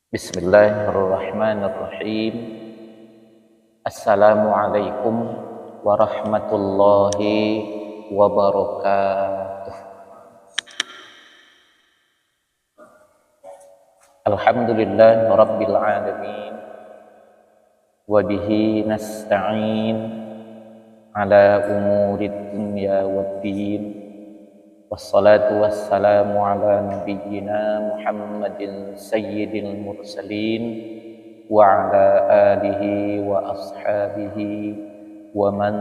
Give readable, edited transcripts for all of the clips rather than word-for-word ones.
Bismillahirrahmanirrahim. Assalamualaikum warahmatullahi wabarakatuh. Alhamdulillah rabbil alamin wa bihi nasta'in ala umurid dunya waddin. Wassalatu wassalamu ala nabiyyina Muhammadin sayyidil mursalin wa ala alihi wa ashabihi wa man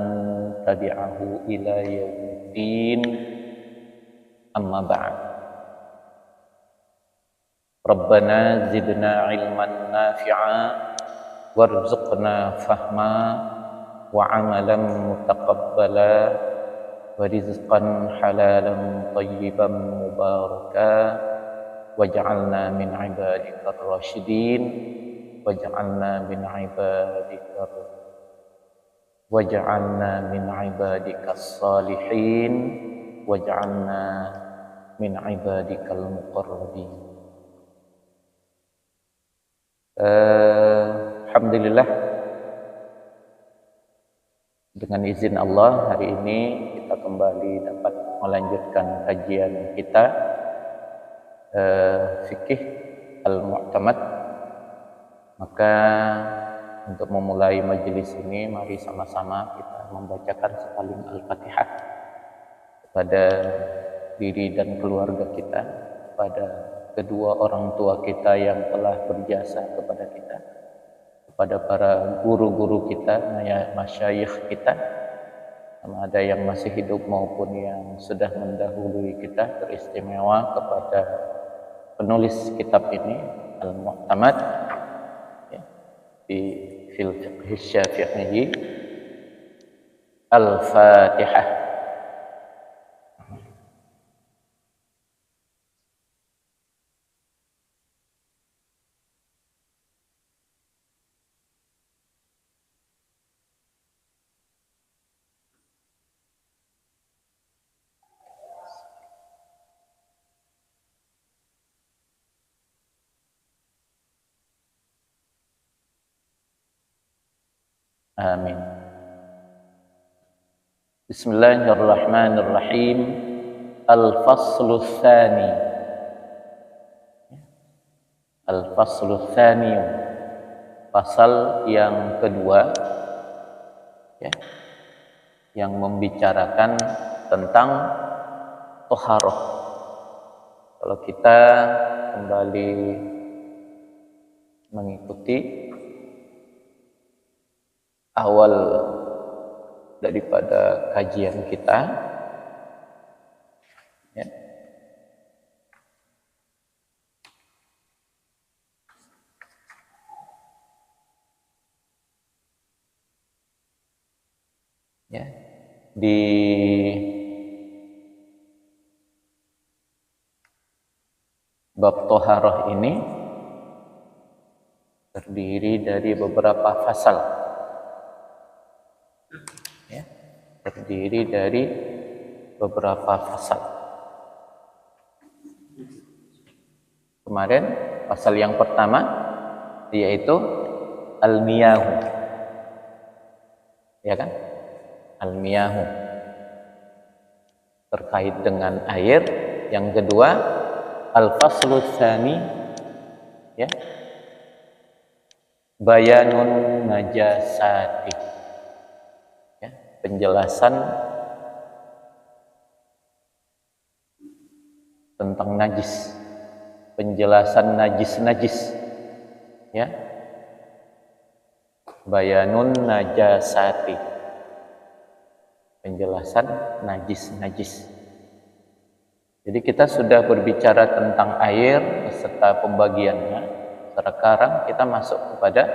tabi'ahu ila yaumiddin. Amma ba'd. Rabbana zidna ilman nafi'a warzuqna fahma wa amalan mutaqabbala wa rizqan halalan tayyiban mubaraka waj'alna min ibadikar rasyidin waj'alna min ibadikas salihin waj'alna min ibadikal muqarrabin. Alhamdulillah, dengan izin Allah hari ini kita kembali dapat melanjutkan kajian kita fikih al-mu'tamad. Maka untuk memulai majelis ini, mari sama-sama kita membacakan sekalian Al-Fatihah kepada diri dan keluarga kita, kepada kedua orang tua kita yang telah berjasa kepada kita, kepada para guru-guru kita, masyayikh kita, sama ada yang masih hidup maupun yang sudah mendahului kita, teristimewa kepada penulis kitab ini Al-Mu'tamad ya, di fil fiqh syafi'i. Al-Fatihah. Amin. Bismillahirrahmanirrahim. Al-faslu tsani. Al-faslu tsani, pasal yang kedua ya, yang membicarakan tentang thaharah. Kalau kita kembali mengikuti awal daripada kajian kita ya, di bab thaharah ini terdiri dari beberapa fasal. Terdiri dari beberapa fasal. Kemarin pasal yang pertama yaitu al-miyahu, ya kan? Al-miyahu terkait dengan air. Yang kedua al-faslu tsani ya, bayanun najasati, penjelasan tentang najis, penjelasan najis ya, bayanun najasati, penjelasan najis. Jadi kita sudah berbicara tentang air beserta pembagiannya. Sekarang kita masuk kepada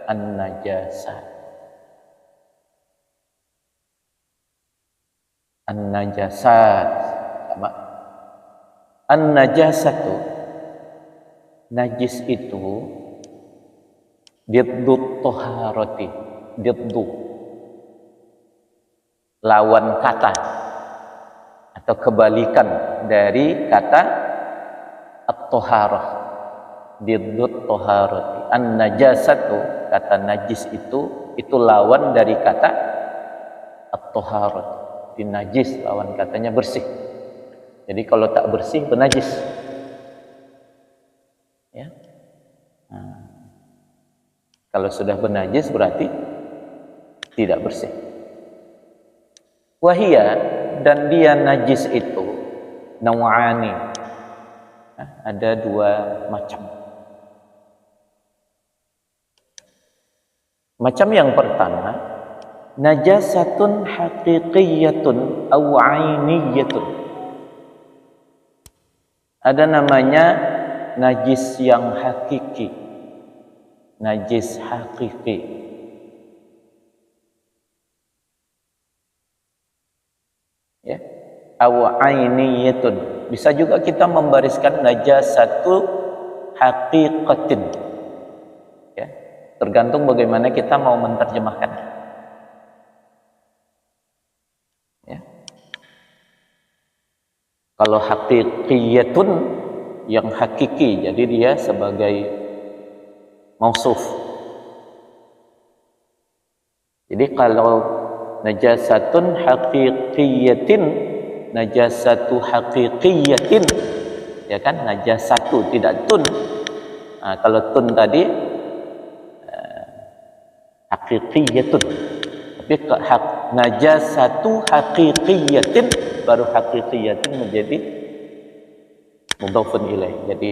an-najasat. An-najasat sama an-najasatu, najis itu diddu thaharati, diddu lawan kata atau kebalikan dari kata at-thaharah. diddut toharati. An najasatu, kata najis itu lawan dari kata at-toharat. Di najis lawan katanya bersih. Jadi kalau tak bersih benajis. Ya. Nah, kalau sudah benajis berarti tidak bersih. Wahia, dan dia najis itu naw'ani. Nah, ada dua macam. Macam yang pertama, najasatun haqiqiyatun aw 'ainiyatun. Ada namanya najis yang hakiki. Najis hakiki. Ya. Aw 'ainiyatun. Bisa juga kita membariskan najasatu haqiqatin. Ya. Tergantung bagaimana kita mau menerjemahkan. Ya. Kalau haqiqiyatun yang hakiki, jadi dia sebagai mausuf. Jadi kalau najasatun haqiqiyatin, najasatu haqiqiyatin, ya kan, najasatu tidak tun. Nah, kalau tun tadi haqiqiyatun, tapi najasatu haqiqiyatin, baru haqiqiyatin menjadi mudhafun ilaih, jadi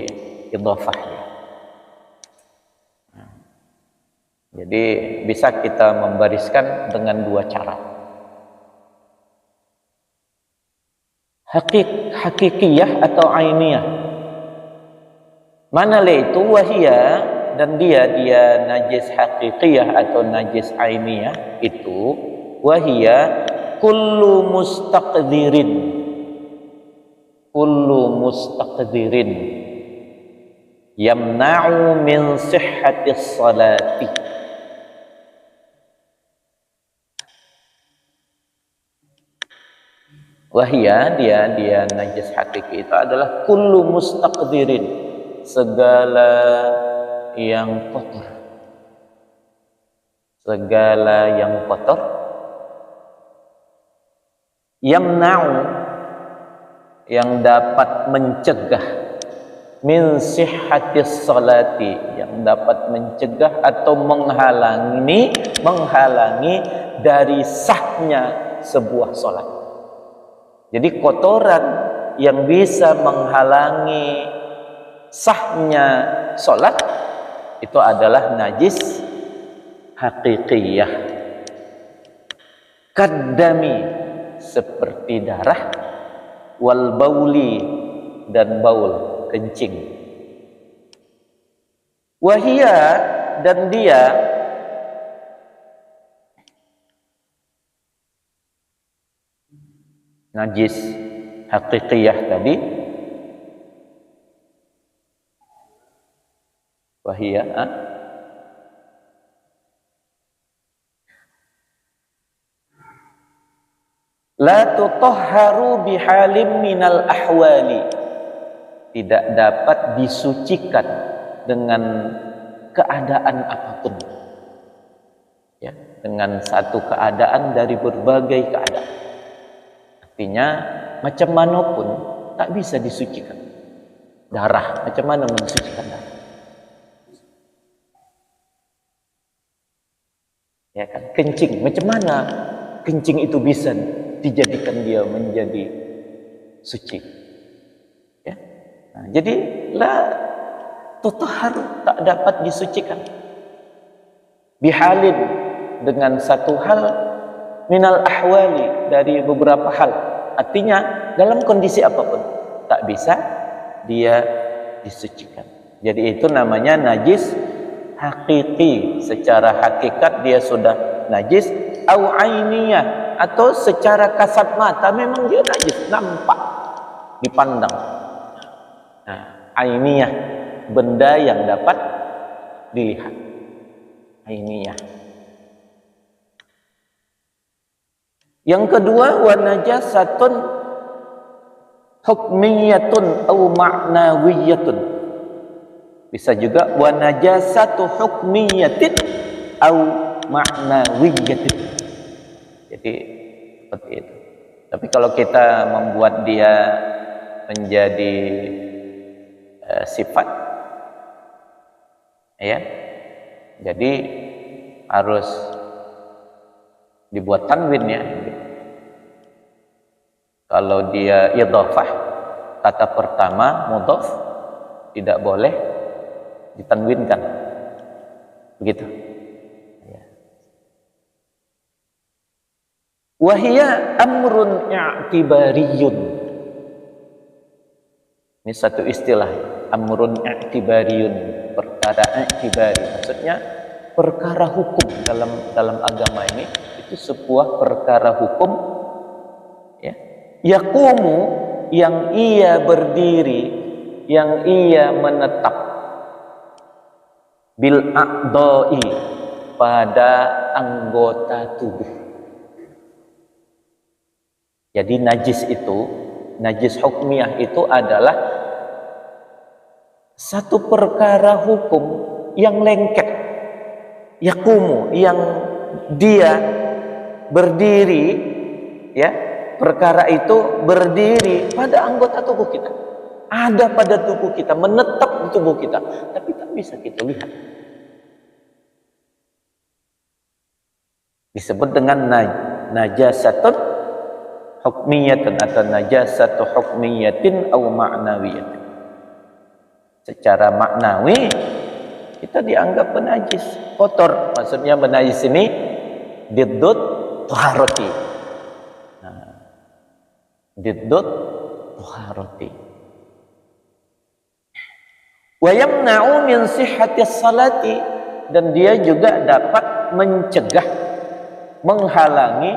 idhafah. Jadi bisa kita membariskan dengan dua cara. Hakikiyah atau ainiyah. Mana itu? Wahia, dan dia najis hakikiyah atau najis ainiyah itu wahia kullu mustaqdirin yamna'u min sihhatis salati. Wahia, dia najis hakiki itu adalah kullu mustaqdirin, segala yang kotor. Segala yang kotor. Yamna'u, yang dapat mencegah, min sihhatis salati, yang dapat mencegah atau menghalangi dari sahnya sebuah salat. Jadi kotoran yang bisa menghalangi sahnya sholat itu adalah najis hakikiyah. Kaddami, seperti darah, wal bauli, dan baul, kencing. Wahia, dan dia najis hakikiyah tadi, wahia la tutahharu bihalim minal ahwali, tidak dapat disucikan dengan keadaan apapun, ya, dengan satu keadaan dari berbagai keadaan. Artinya macam manapun tak bisa disucikan. Darah, macam mana mensucikan darah? Ya kan, kencing, macam mana kencing itu bisa dijadikan dia menjadi suci? Ya. Nah, jadi la tutahhar, tak dapat disucikan. Bihalin, dengan satu hal, minal ahwali, dari beberapa hal. Artinya dalam kondisi apapun tak bisa dia disucikan. Jadi itu namanya najis hakiki. Secara hakikat dia sudah najis. Au ainiyah, atau secara kasat mata memang dia najis, nampak, dipandang. Nah, ainiyah, benda yang dapat dilihat. Ainiyah. Yang kedua, wa najasatun hukmiyatun au ma'nawiyatun. Bisa juga wa najasatu hukmiyatin au ma'nawiyatin. Jadi seperti itu. Tapi kalau kita membuat dia menjadi sifat, ya, jadi harus dibuat tanwin ya. Kalau dia idhafah, kata pertama mudhaf tidak boleh ditanwinkan, begitu. Wahia amrun i'tibariyun. Ini satu istilah, amrun i'tibariyun, perkara i'tibari. Maksudnya perkara hukum dalam agama ini itu sebuah perkara hukum, ya. Yaqumu, yang ia berdiri, yang ia menetap, bil a'dha'i, pada anggota tubuh. Jadi najis itu, najis hukmiyah itu adalah satu perkara hukum yang lengket, yakumu, yang dia berdiri, ya, perkara itu berdiri pada anggota tubuh kita, ada pada tubuh kita, menetap di tubuh kita, tapi tak bisa kita lihat. Disebut dengan najasatun hukmiyatin atau najasatu hukmiyatin au ma'nawiyatin. Secara maknawi kita dianggap benajis, kotor. Maksudnya benajis ini diddut tuharati. Nah, diddut tuharati. Wa yamna'u min sihhati salati, dan dia juga dapat mencegah, menghalangi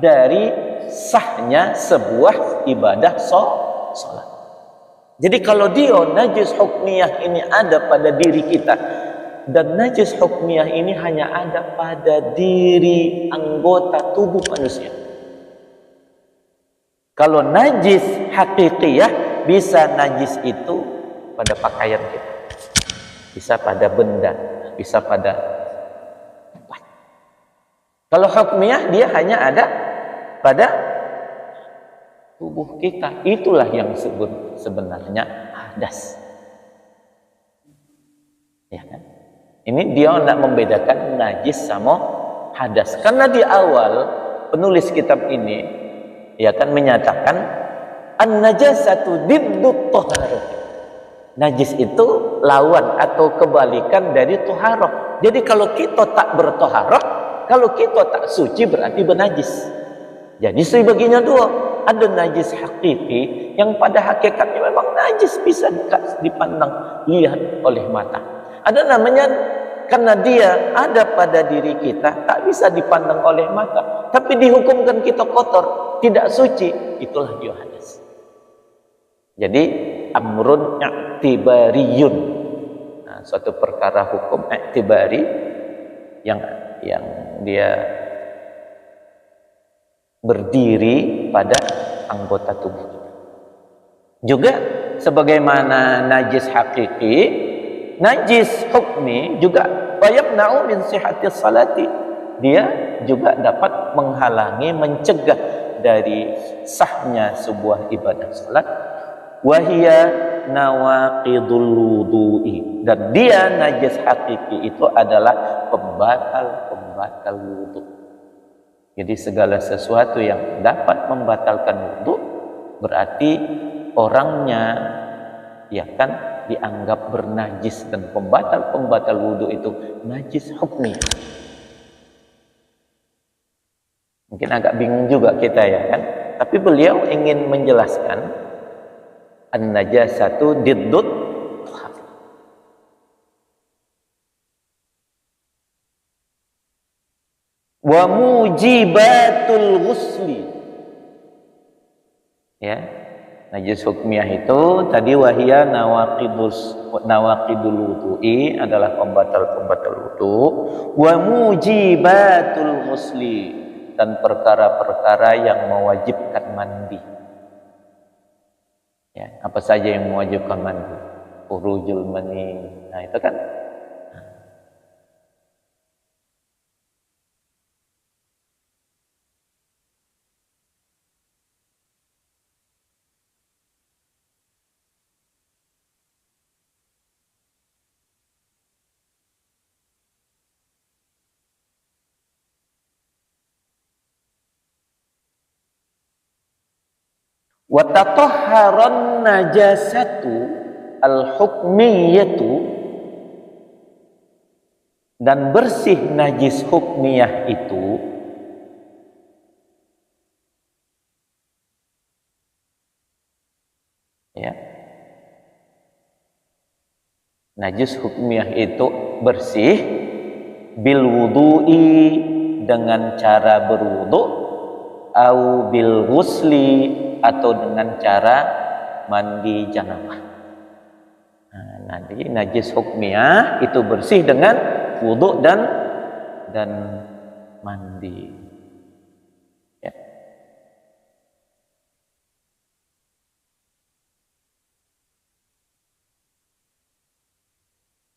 dari sahnya sebuah ibadah sholat. Jadi kalau dia najis hukmiyah ini ada pada diri kita, dan najis hukmiyah ini hanya ada pada diri anggota tubuh manusia. Kalau najis hakikiyah, bisa najis itu pada pakaian kita, bisa pada benda, bisa pada tempat. Kalau hukmiyah dia hanya ada pada tubuh kita. Itulah yang sebenarnya hadas, ya kan? Ini dia nak membedakan najis sama hadas, karena di awal penulis kitab ini ya kan menyatakan an-najasatu diddut thaharah. Najis itu lawan atau kebalikan dari toharoh. Jadi kalau kita tak bertoharoh, kalau kita tak suci, berarti bernajis. Jadi baginya dua, ada najis hakiki yang pada hakikatnya memang najis, bisa dipandang, lihat oleh mata. Ada namanya karena dia ada pada diri kita, tak bisa dipandang oleh mata, tapi dihukumkan kita kotor, tidak suci, itulah dia hadas. Jadi amrun i'tibariyun, nah, suatu perkara hukum i'tibari yang dia berdiri pada anggota tubuh kita. Juga sebagaimana najis hakiki, najis hukmi juga yamna'u min sihhatis salati, dia juga dapat menghalangi, mencegah dari sahnya sebuah ibadah salat. Wahia nawaqidul wudu'i, dan dia najis hakiki itu adalah pembatal wudu. Jadi segala sesuatu yang dapat membatalkan wudu berarti orangnya ya kan dianggap bernajis, dan pembatal wudu itu najis hukmi. Mungkin agak bingung juga kita ya kan, tapi beliau ingin menjelaskan an-najasatu diddut wa mujibatul ghusli. Ya, najis hukmiyah itu tadi wahia nawaqidul wudu'i, adalah pembatal wudu, wa mujibatul ghusli, dan perkara-perkara yang mewajibkan mandi. Ya, apa saja yang mewajibkan mandi? khurujul mani. Nah, itu kan. Wa tatahharan najasatu al-hukmiyatu, dan bersih najis hukmiyah itu ya. Najis hukmiyah itu bersih bil wudu'i, dengan cara berwudu, au bil ghusli, atau dengan cara mandi janabah. Nah, nanti najis hukmiyah itu bersih dengan wudu dan mandi. Ya.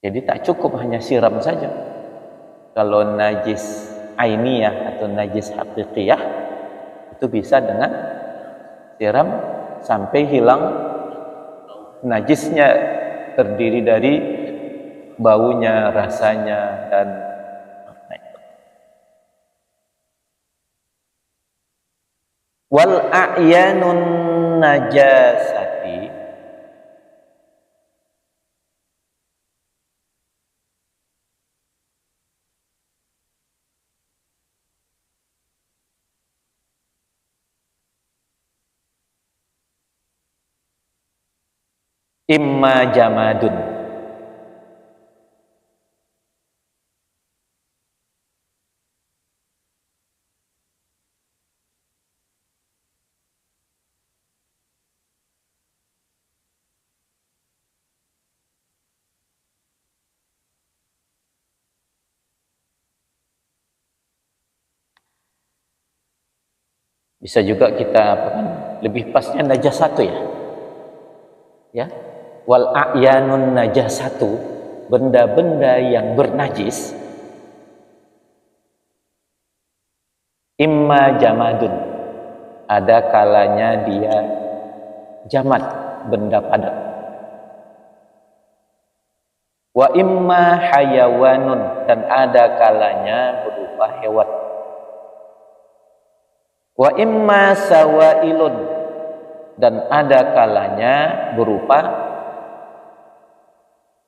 Jadi tak cukup hanya siram saja. Kalau najis ainiyah atau najis haqiqiyah itu bisa dengan siram sampai hilang najisnya, terdiri dari baunya, rasanya, dan wal a'yanun najasati, imma jamadun, bisa juga kita apa kan, lebih pasnya najasatu ya. Wal a'yanun najasatu, benda-benda yang bernajis, imma jamadun, ada kalanya dia jamad, benda padat, wa imma hayawanun, dan ada kalanya berupa hewan, wa imma sawailun, dan ada kalanya berupa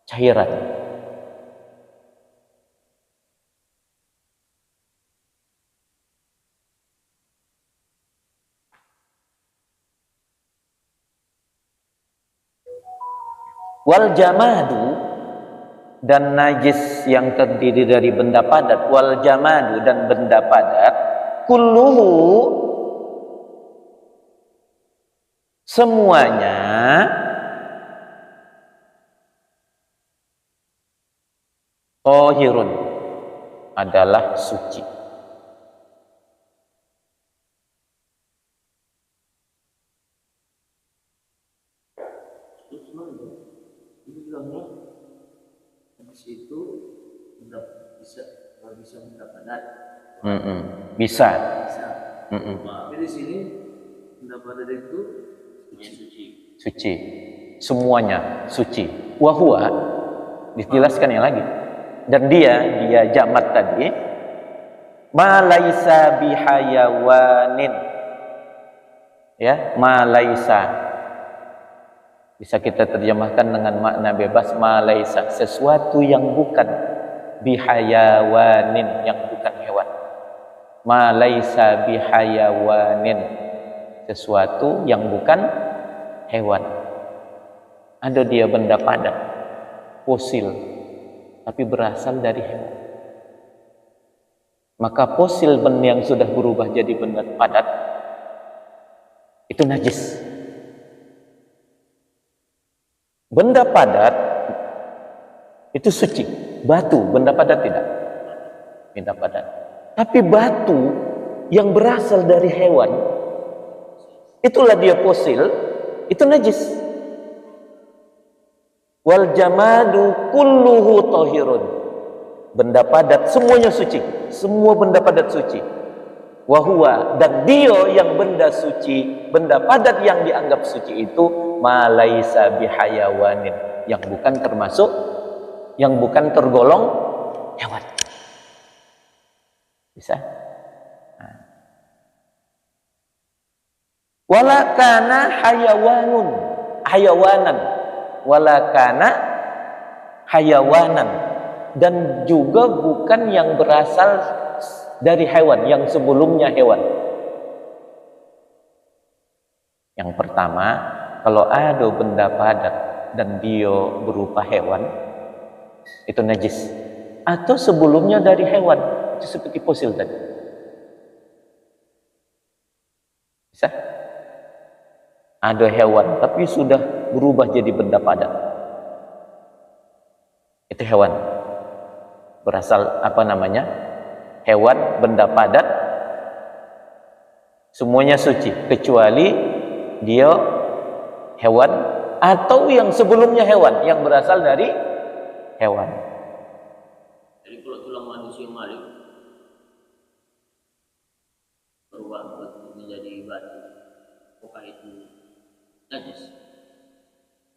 cairan. Wal jamadu, dan najis yang terdiri dari benda padat, wal jamadu, dan benda padat, kulluhu, semuanya, tahirun, adalah suci. Itu bisa mendapatkan. Bisa. Tapi di sini mendapatkan itu suci. Semuanya suci. Wahua, dijelaskan yang lagi. Dan dia jamat tadi, ma laisa bihayawanin. Ya, ma laisa. Bisa kita terjemahkan dengan makna bebas, ma laisa, sesuatu yang bukan, bihayawanin, yang bukan hewan. Ma laisa bihayawanin, sesuatu yang bukan hewan. Ada dia benda padat, fosil, tapi berasal dari hewan. Maka fosil benda yang sudah berubah jadi benda padat itu najis. Benda padat itu suci. Batu, benda padat tidak. Benda padat. Tapi batu yang berasal dari hewan, itulah dia fosil, itu najis. Wal jamadu kulluhu tahirun. Benda padat semuanya suci, semua benda padat suci. Wa huwa, dan dia yang benda suci, benda padat yang dianggap suci itu ma laisa bihayawanin, yang bukan termasuk, yang bukan tergolong hewan. Bisa? Wala kana hayawanun, hayawanan, wala kana hayawanan, dan juga bukan yang berasal dari hewan, yang sebelumnya hewan. Yang pertama, kalau ada benda padat dan dia berupa hewan, itu najis. Atau sebelumnya dari hewan, itu seperti fosil tadi. Bisa? Ada hewan tapi sudah berubah jadi benda padat. Itu hewan. Berasal apa namanya? Hewan, benda padat, semuanya suci kecuali dia hewan atau yang sebelumnya hewan, yang berasal dari hewan. Jadi kalau tulang manusia malik berubah menjadi batu, apakah itu najis?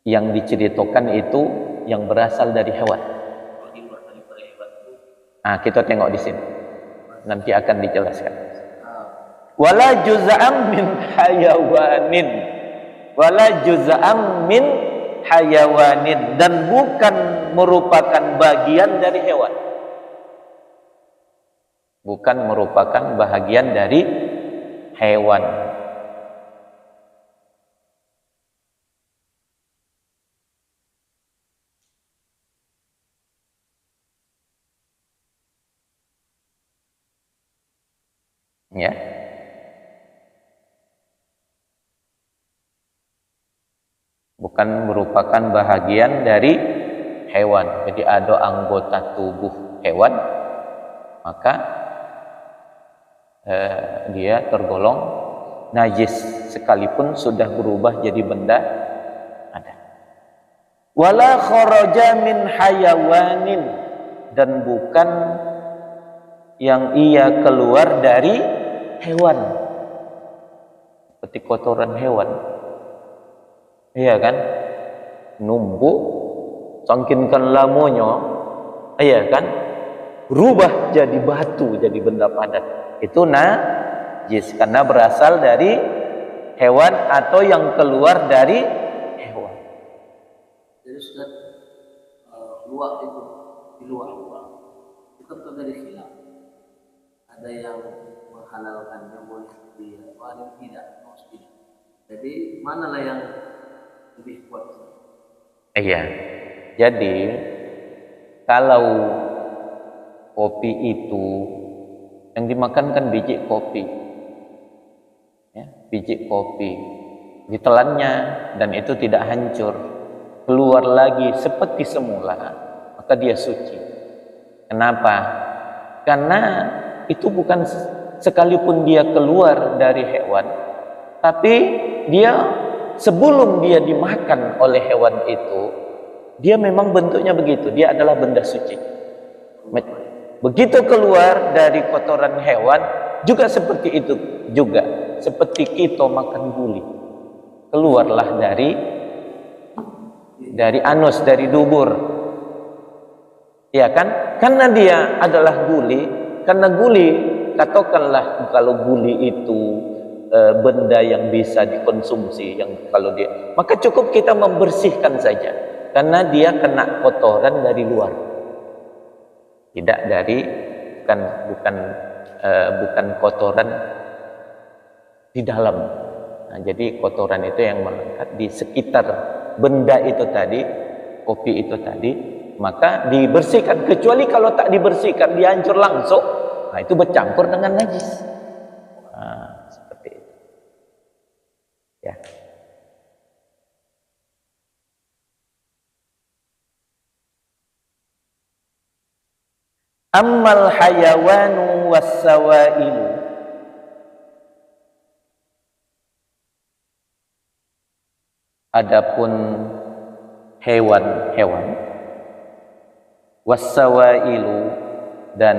Yang diceritakan itu yang berasal dari hewan. Kalau di luar daripada hewan itu, Kita tengok di sini. Nanti akan dijelaskan. Wala juz'am min hayawanin. Wala juz'am min hayawanin, dan bukan merupakan bagian dari hewan. Bukan merupakan bahagian dari hewan. Ya. Bukan merupakan bahagian dari hewan. Jadi ada anggota tubuh hewan, maka dia tergolong najis sekalipun sudah berubah jadi benda ada. Wala kharaja min hayawanin, dan bukan yang ia keluar dari hewan, seperti kotoran hewan. Iya kan? Numpuk, sangkinkan lamonya, iya kan? Berubah jadi batu, jadi benda padat. Itu najis karena berasal dari hewan atau yang keluar dari hewan. jadi sudah luak itu di luar itu kan dari khilaf. Ada yang menghalalkan yang boleh di ada yang tidak, tidak. Jadi manalah yang lebih kuat? Iya. Jadi kalau kopi itu yang dimakan kan biji kopi, ya, biji kopi ditelannya dan itu tidak hancur, keluar lagi seperti semula, maka dia suci. Kenapa? Karena itu bukan sekalipun dia keluar dari hewan, tapi dia sebelum dia dimakan oleh hewan itu, dia memang bentuknya begitu, dia adalah benda suci. Begitu keluar dari kotoran hewan juga seperti itu juga, seperti kita makan guli, keluarlah dari anus, dari dubur, ya kan? Karena dia adalah guli, karena guli, katakanlah kalau guli itu benda yang bisa dikonsumsi, yang kalau dia, maka cukup kita membersihkan saja, karena dia kena kotoran dari luar, tidak dari bukan kotoran di dalam. Nah, jadi kotoran itu yang melekat di sekitar benda itu tadi, kopi itu tadi, maka dibersihkan. Kecuali kalau tak dibersihkan, dia hancur langsung, nah itu bercampur dengan najis. Nah, seperti itu. Ya. Ammal hayawanu wassawailu, adapun hewan-hewan, wassawailu dan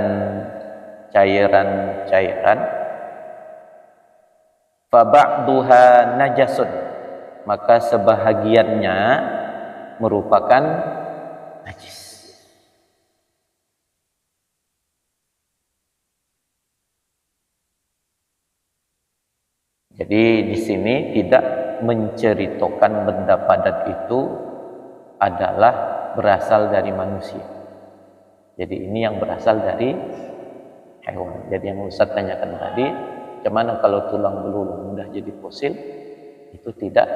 cairan-cairan, fa ba'duha najasun, maka sebahagiannya merupakan najis. Jadi di sini tidak menceritakan benda padat itu adalah berasal dari manusia. Jadi ini yang berasal dari hewan. Jadi yang Ustaz tanyakan tadi, bagaimana kalau tulang belulang mudah jadi fosil? Itu tidak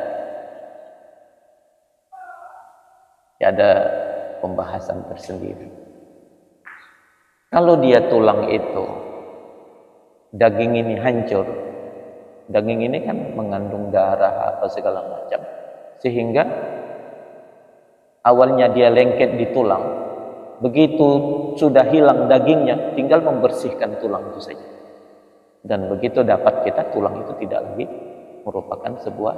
ada pembahasan tersendiri. Kalau dia tulang itu, daging ini hancur, daging ini kan mengandung darah apa segala macam, sehingga awalnya dia lengket di tulang, begitu sudah hilang dagingnya, tinggal membersihkan tulang itu saja, dan begitu dapat kita tulang itu tidak lagi merupakan sebuah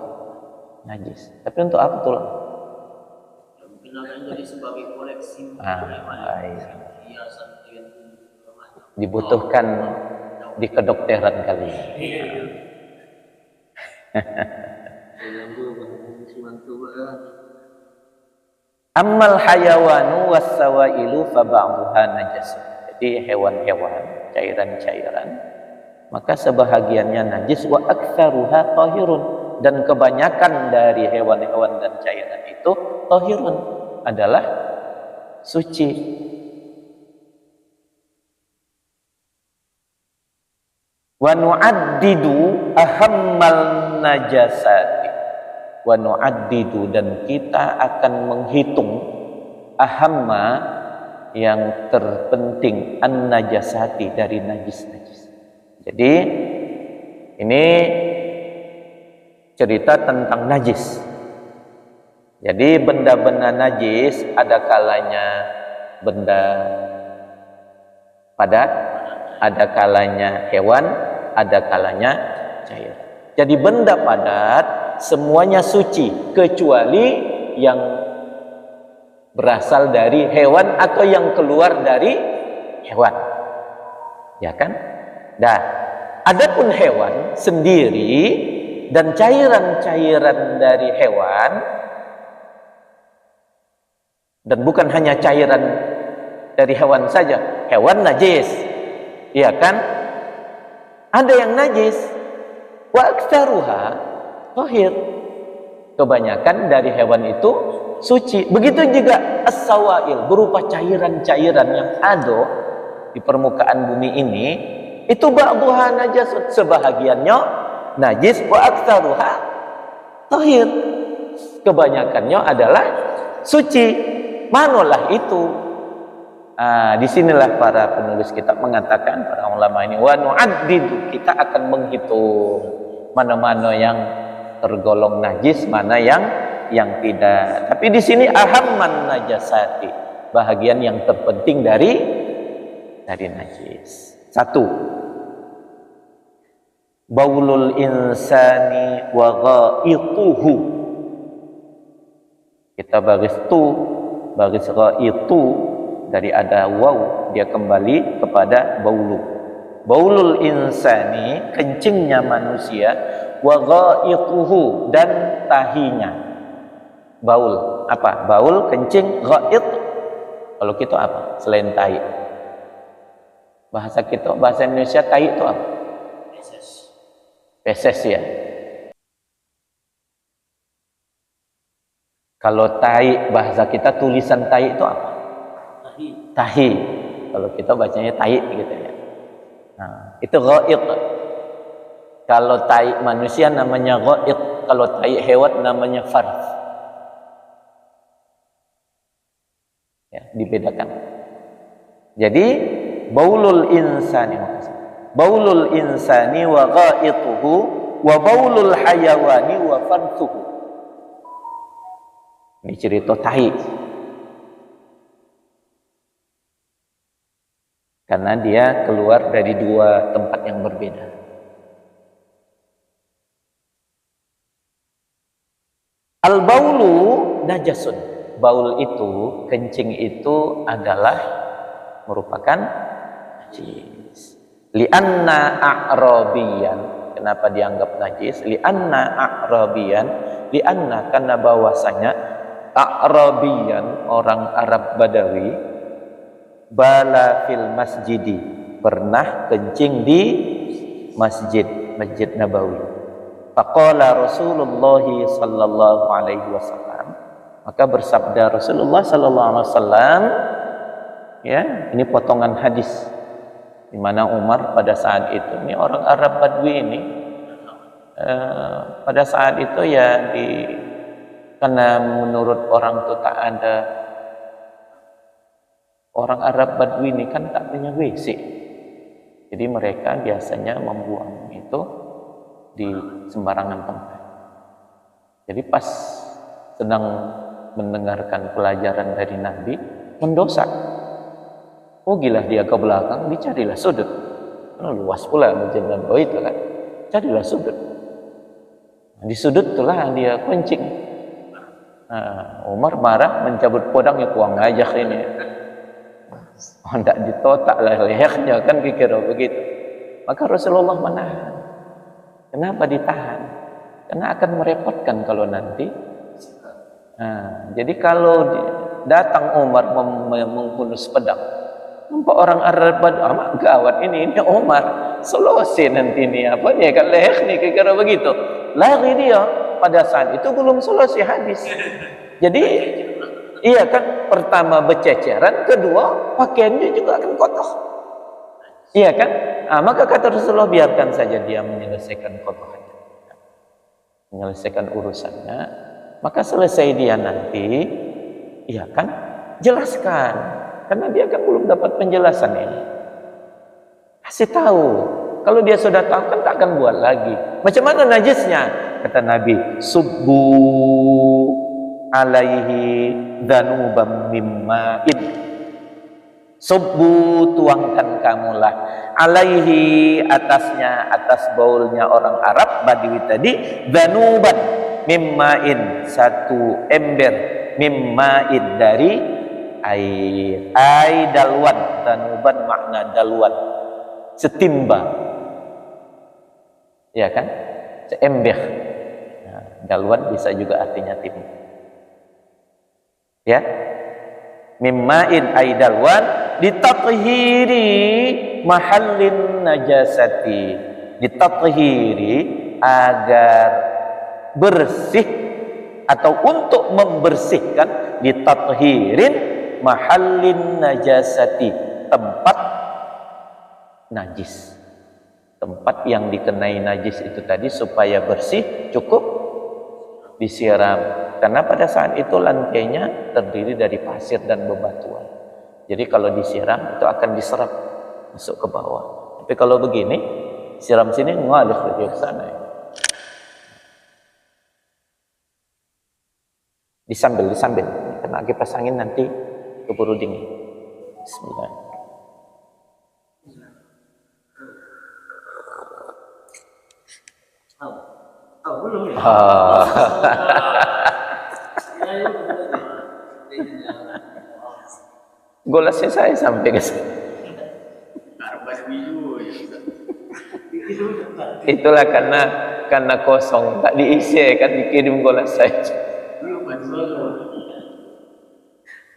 najis. Tapi untuk apa tulang? Jadi sebagai koleksi hiasan dibutuhkan di kedokteran kali ini. Ammal hayawanu wassawailu fa ba'dhuha najas. Jadi hewan-hewan, cairan-cairan, maka sebahagiannya najis, wa aktsaruha tahirun, dan kebanyakan dari hewan-hewan dan cairan itu tahirun, adalah suci. Wa nu'addidu ahammal najasati, wa nu'addidu, dan kita akan menghitung ahamma, yang terpenting, an najasati, dari najis-najis. Jadi ini cerita tentang najis. Jadi benda-benda najis ada kalanya benda padat, ada kalanya hewan, ada kalanya cair. Jadi benda padat semuanya suci kecuali yang berasal dari hewan atau yang keluar dari hewan. Ya kan? Nah, adapun hewan sendiri dan cairan-cairan dari hewan, dan bukan hanya cairan dari hewan saja, hewan najis, iya kan? Ada yang najis, wa aktsaruha tahir, kebanyakan dari hewan itu suci. Begitu juga as-sawail, berupa cairan-cairan yang ada di permukaan bumi ini, itu ba'dhuha najas, sebahagiannya najis, wa aktsaruha tahir, kebanyakannya adalah suci. Manalah itu? Disinilah para penulis kitab mengatakan, para ulama ini, wa nu'addidu, kita akan menghitung mana-mana yang tergolong najis, mana yang tidak. Tapi di sini ahamman najasati, bahagian yang terpenting dari najis. Satu, baulul insani wa ghaituhu. Kita baris tu, baris ghaitu, dari ada waw dia kembali kepada baulu. Baulul insani, kencingnya manusia, wa ghaituhu, dan tahinya. Baul apa? Baul, kencing, ghait. Kalau kita apa selain tahi? Bahasa kita, bahasa Indonesia, tahi itu apa? Feses ya. Kalau tahi, bahasa kita tulisan tahi itu apa? Tahi. Kalau kita bacanya tahi gitu ya. Nah, itu ghait. Kalau tahi manusia namanya ghait, kalau tahi hewan namanya farth. Ya, dibedakan. Jadi baulul insani, baulul insani wa ghaituhu, wa baulul hayawani wa farthuhu. Ini cerita tahi. Karena dia keluar dari dua tempat yang berbeda. Al-baulu najasun. baul itu, kencing itu adalah merupakan najis. Li'anna a'rabiyan, kenapa dianggap najis? Li'anna a'rabiyan, li'anna karena bahwasanya a'rabiyan, orang Arab Badawi, bala fil masjidi, pernah kencing di masjid Nabawi. Faqala Rasulullah sallallahu alaihi wasallam, maka bersabda Rasulullah sallallahu alaihi wasallam, ya, ini potongan hadis di mana Umar pada saat itu, ini orang Arab Badui ini, pada saat itu ya karena menurut orang itu tak ada, orang Arab Badui ini kan tak punya WC, jadi mereka biasanya membuang itu di sembarangan tempat. Jadi pas sedang mendengarkan pelajaran dari Nabi, mendosa. Oh gila, dia ke belakang, dicarilah sudut. Karena luas pula Masjid Nabawi itu kan. Carilah sudut. Nah, di sudut itulah dia kencing. Nah, Umar marah, mencabut pedangnya, kuang aja ini. Oh, tidak ditotak lah lehernya, kan kira begitu. Maka Rasulullah menahan. Kenapa ditahan? Karena akan merepotkan kalau nanti. Nah, jadi kalau datang Umar menghunus pedang, nampak orang Arab amat gawat ini Umar, solusi nanti ini apa nih kan leher nih kira begitu. Lari dia, pada saat itu belum selesai hadis. Jadi iya kan, pertama bececeran, kedua pakaiannya juga akan kotor. Iya kan? Nah, maka kata Rasulullah, biarkan saja dia menyelesaikan kotorannya, menyelesaikan urusannya. Maka selesai dia nanti, iya kan, jelaskan, karena dia kan belum dapat penjelasan ini. Kasih tahu, kalau dia sudah tahu kan tak akan buat lagi. Macam mana najisnya? Kata Nabi, subbu alaihi dhanubam mimma'in. Subbu, tuangkan kamulah, alaihi, atasnya, atas baulnya orang Arab Badui tadi, dhanuban mimma'in, satu ember, mimma'in, dari air. Ai dalwan, dhanuban makna dalwan, setimba, ya kan, seember. Nah, dalwan bisa juga artinya timba, ya. Mimma'in ai dalwan, ditathhiri mahallin najasati, ditathhiri agar bersih atau untuk membersihkan, ditathirin mahallin najasati, tempat najis, tempat yang dikenai najis itu tadi, supaya bersih cukup disiram. Karena pada saat itu lantainya terdiri dari pasir dan bebatuan. Jadi kalau disiram itu akan diserap masuk ke bawah. Tapi kalau begini, siram sini ngalih ke sana. Disambil, kena kipas angin nanti keburu dingin. Bismillah. Belum ya? Golasnya saya sampai ke sini. Itulah karena kosong, tak diisi kan, dikirim golas saya.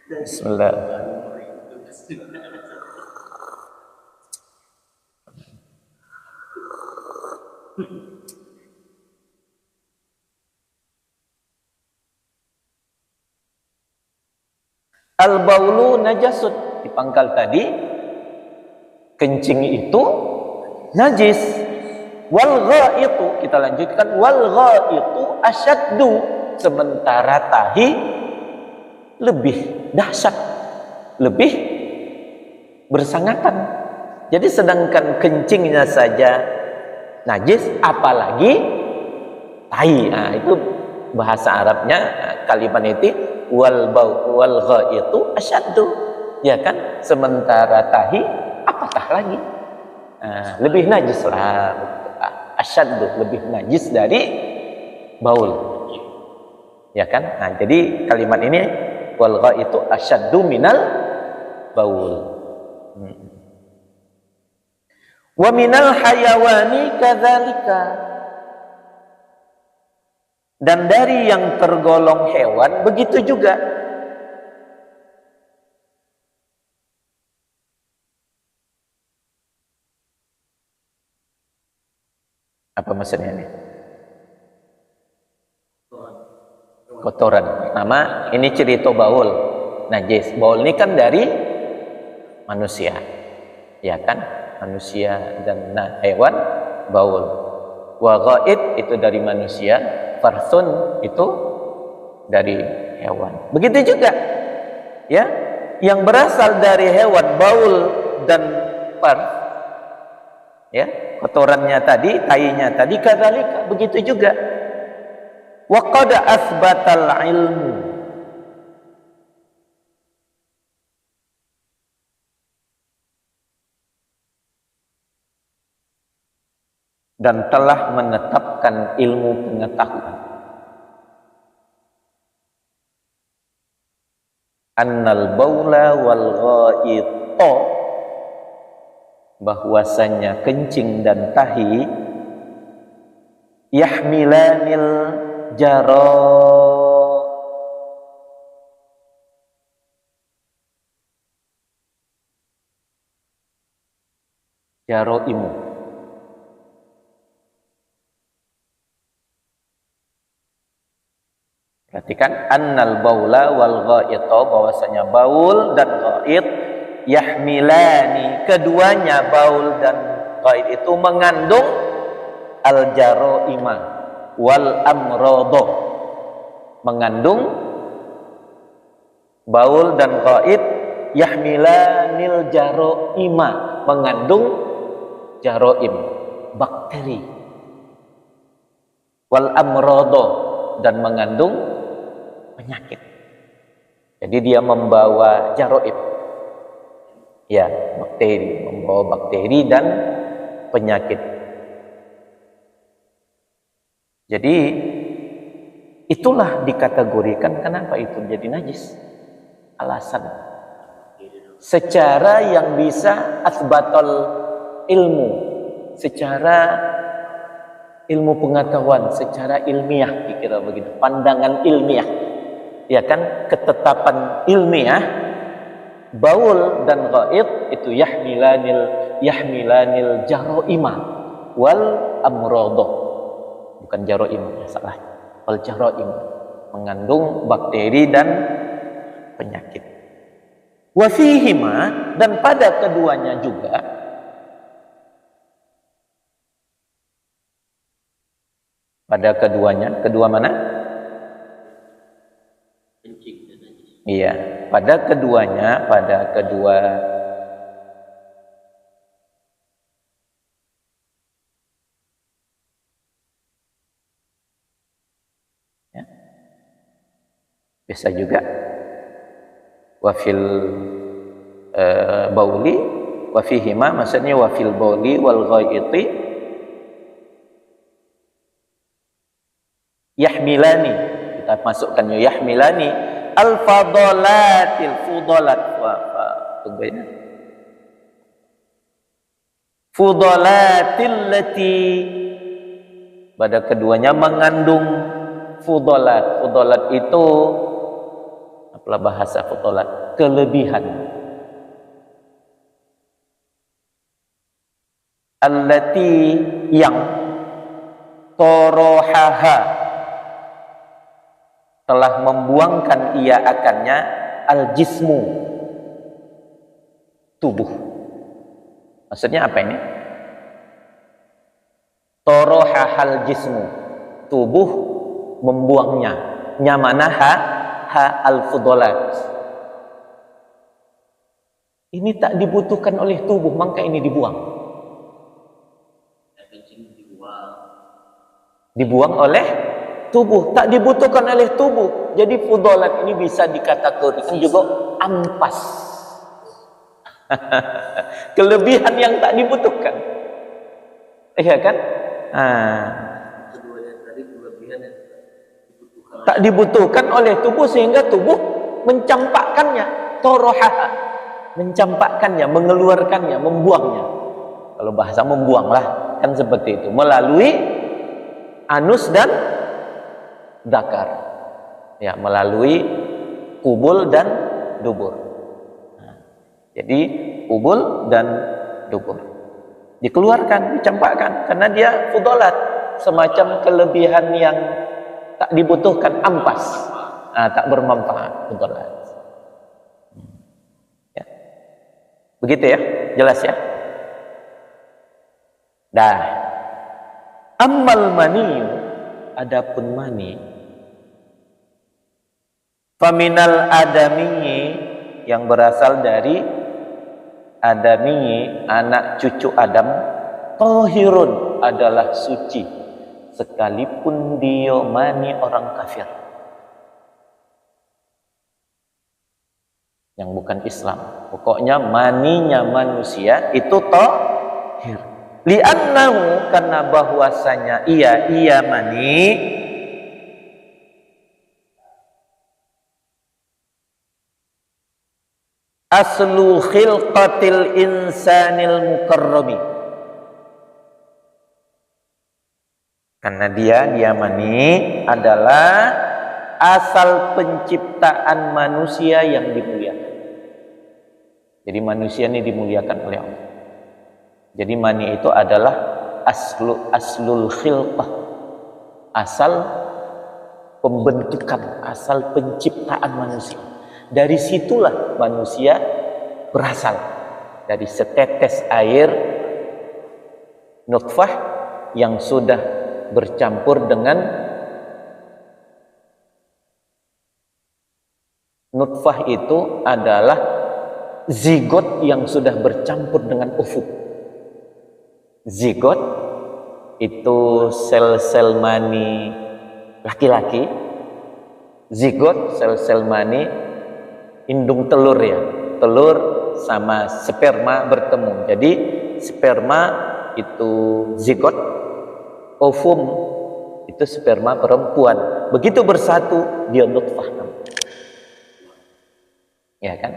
Bismillah. Al-baulu najasut, di pangkal tadi, kencing itu najis. Wal ghaitu, kita lanjutkan, wal ghaitu asyaddu, sementara tahi lebih dahsyat, lebih bersangatan. Jadi sedangkan kencingnya saja najis, apalagi tahi. Nah, itu bahasa Arabnya kalimat itu wal ghaitu asyaddu, ya kan, sementara tahi apatah lagi, lebih najis lah, asyaddu, lebih najis dari baul, ya kan. Nah, jadi kalimat ini wal ghaitu asyaddu minal baul. Wa minal hayawani kadzalika. Dan dari yang tergolong hewan begitu juga. Apa maksudnya ini? Kotoran. Nama ini cerita baul, najis. Baul ini kan dari manusia, ya kan? Manusia dan hewan baul. Wa ghaid itu dari manusia, farsun itu dari hewan. Begitu juga, ya, yang berasal dari hewan baul dan fars, ya, kotorannya tadi, tainya tadi, kadzalika begitu juga. Wa qad asbatal ilmu, dan telah menetapkan ilmu pengetahuan annal baula wal ghaita, bahwasanya kencing dan tahi yahmilanil jaroimu, perhatikan, annal baula wal ghaita, bahwasanya baul dan ghaid yahmilani, keduanya baul dan ghaid itu mengandung al jaroima wal amrodo, mengandung baul dan ghaid yahmilanil jaroima, mengandung jaroim, bakteri, wal amrodo, dan mengandung penyakit. Jadi dia membawa jaroim, ya, bakteri, membawa bakteri dan penyakit. Jadi itulah dikategorikan kenapa itu jadi najis. Alasan secara yang bisa asbatul ilmu, secara ilmu pengetahuan, secara ilmiah, dikira begitu, pandangan ilmiah, ya kan, ketetapan ilmiah, baul dan ghaid itu yahmilanil jaroima wal amrodo, bukan jaroim, salah, wal jaroim, mengandung bakteri dan penyakit. Wa fihima, dan pada keduanya juga, pada keduanya, kedua mana? Kencing dan najis. Iya, pada keduanya, pada kedua ya. Bisa juga wafil bauli wafihima, maksudnya wafil bauli wal ghaiti yahmilani, kita masukkan yahmilani al fadalatil fudalat, tunggu ya, fudalatil lati, pada keduanya mengandung fudalat. Fudalat itu apalah bahasa fudalat, kelebihan. Allati, yang torohaha, telah membuangkan ia akannya, al jismu, tubuh. Maksudnya apa ini? Torohahal jismu, tubuh membuangnya, nyamanaha al fudalat. Ini tak dibutuhkan oleh tubuh, maka ini dibuang. Dibuang oleh tubuh, tak dibutuhkan oleh tubuh. Jadi fudalat ini bisa dikategorikan juga ampas. Kelebihan yang tak dibutuhkan. Iya kan? Keduanya tadi kelebihan yang dibutuhkan. Tak dibutuhkan oleh tubuh sehingga tubuh mencampakkannya, torohaha, mencampakkannya, mengeluarkannya, membuangnya. Kalau bahasa membuang lah, kan seperti itu, melalui anus dan dakar, ya, melalui kubul dan dubur. Nah, jadi kubul dan dubur dikeluarkan, dicampakkan, karena dia fudalat, semacam kelebihan yang tak dibutuhkan, ampas, tak bermanfaat, fudalat. Ya. Begitu ya, jelas ya. Dah. Ammal maniyu, adapun mani, faminal adamiyyi, yang berasal dari adamiyyi, anak cucu Adam, tahirun, adalah suci, sekalipun dia mani orang kafir yang bukan Islam. Pokoknya maninya manusia itu tahir. Li'annahu, karena bahwasanya ia mani aslu khilqatil insanil mukarrami, karena dia mani adalah asal penciptaan manusia yang dimuliakan. Jadi manusia ini dimuliakan oleh Allah. Jadi mani itu adalah aslul khilqah, asal pembentukan, asal penciptaan manusia. Dari situlah manusia berasal, dari setetes air nutfah yang sudah bercampur dengan nutfah, itu adalah zigot yang sudah bercampur dengan ovum. Zigot itu sel-sel mani laki-laki, zigot sel-sel mani indung telur, ya, telur sama sperma bertemu, jadi sperma itu zigot, ovum itu sperma perempuan, begitu bersatu dia nutfah, ya kan.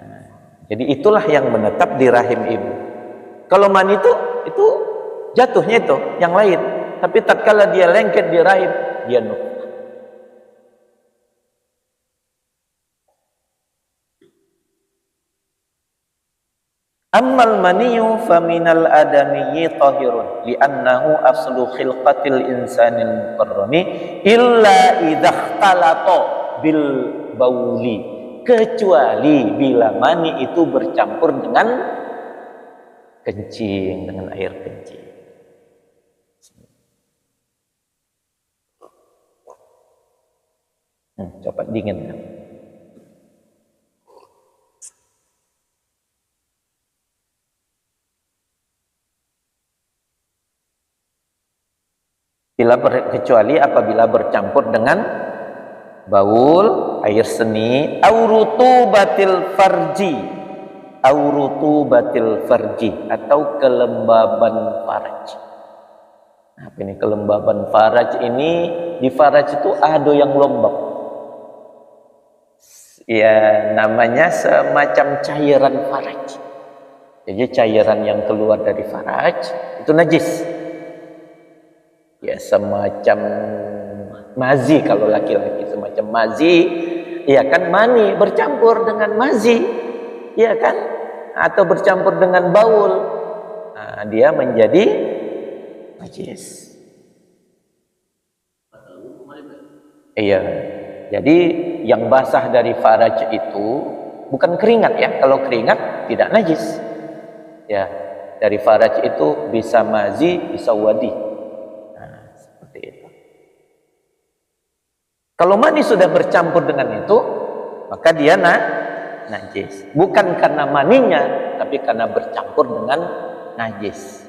Nah, jadi itulah yang menetap di rahim ibu. Kalau mani itu jatuhnya itu yang lain, tapi tatkala dia lengket di rahim, dia nutfah. Ammal maniyu faminal adamiyyi tahirun li'annahu aslu khilqatil insanil mukarrami illa idza ikhtalata bil bauli, kecuali bila mani itu bercampur dengan kencing, dengan air kencing. Coba dinginkan. Kecuali apabila bercampur dengan baul, air seni, aurutubatil farji, atau kelembaban faraj. Apa ini kelembaban faraj ini? Di faraj itu ada yang lembab, ya, namanya semacam cairan faraj. Jadi cairan yang keluar dari faraj itu najis, ya, semacam mazi kalau laki-laki, semacam mazi, ya kan, mani bercampur dengan mazi, ya kan, atau bercampur dengan baul, nah, dia menjadi najis. Iya, jadi yang basah dari faraj itu bukan keringat, ya. Kalau keringat tidak najis, ya. Dari faraj itu bisa mazi, bisa wadi. Kalau mani sudah bercampur dengan itu, maka dia najis. Bukan karena maninya, tapi karena bercampur dengan najis.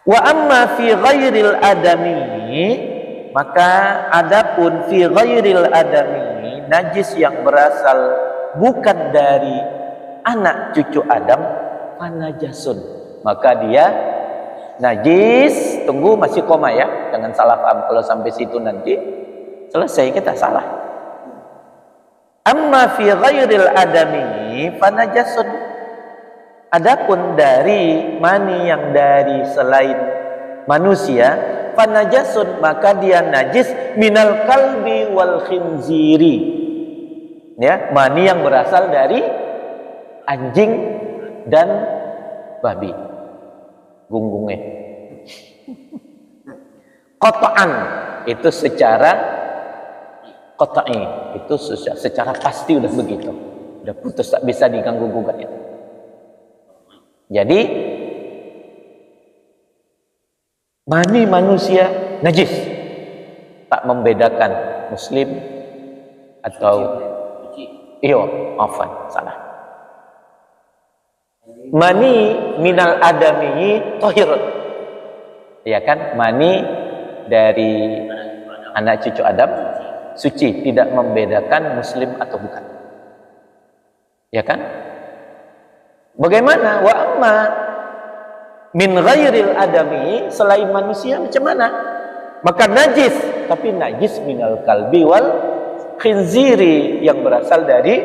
Wa amma fi ghairil adami, maka adapun fi ghairil adami, najis yang berasal bukan dari anak cucu Adam, fanajasun, maka dia najis. Tunggu, masih koma, ya, jangan salah paham. Kalau sampai situ nanti selesai kita salah. Amma fi ghairil adami fanajasun. Adapun dari mani yang dari selain manusia, fanajasun, maka dia najis minal kalbi wal khinziri. Ya, mani yang berasal dari anjing dan babi. Gunggungnya. Qat'an itu secara qat'i, itu secara pasti udah begitu. Udah putus, tak bisa diganggu gugat itu. Jadi mani manusia najis, tak membedakan muslim atau iyo, afan, salah. Mani minal adami tahir, ya kan? Mani dari anak cucu Adam suci, tidak membedakan muslim atau bukan, ya kan? Bagaimana? Wa amma min ghairil adami, selain manusia macam mana? Maka najis, tapi najis minal kalbi wal khinziri, yang berasal dari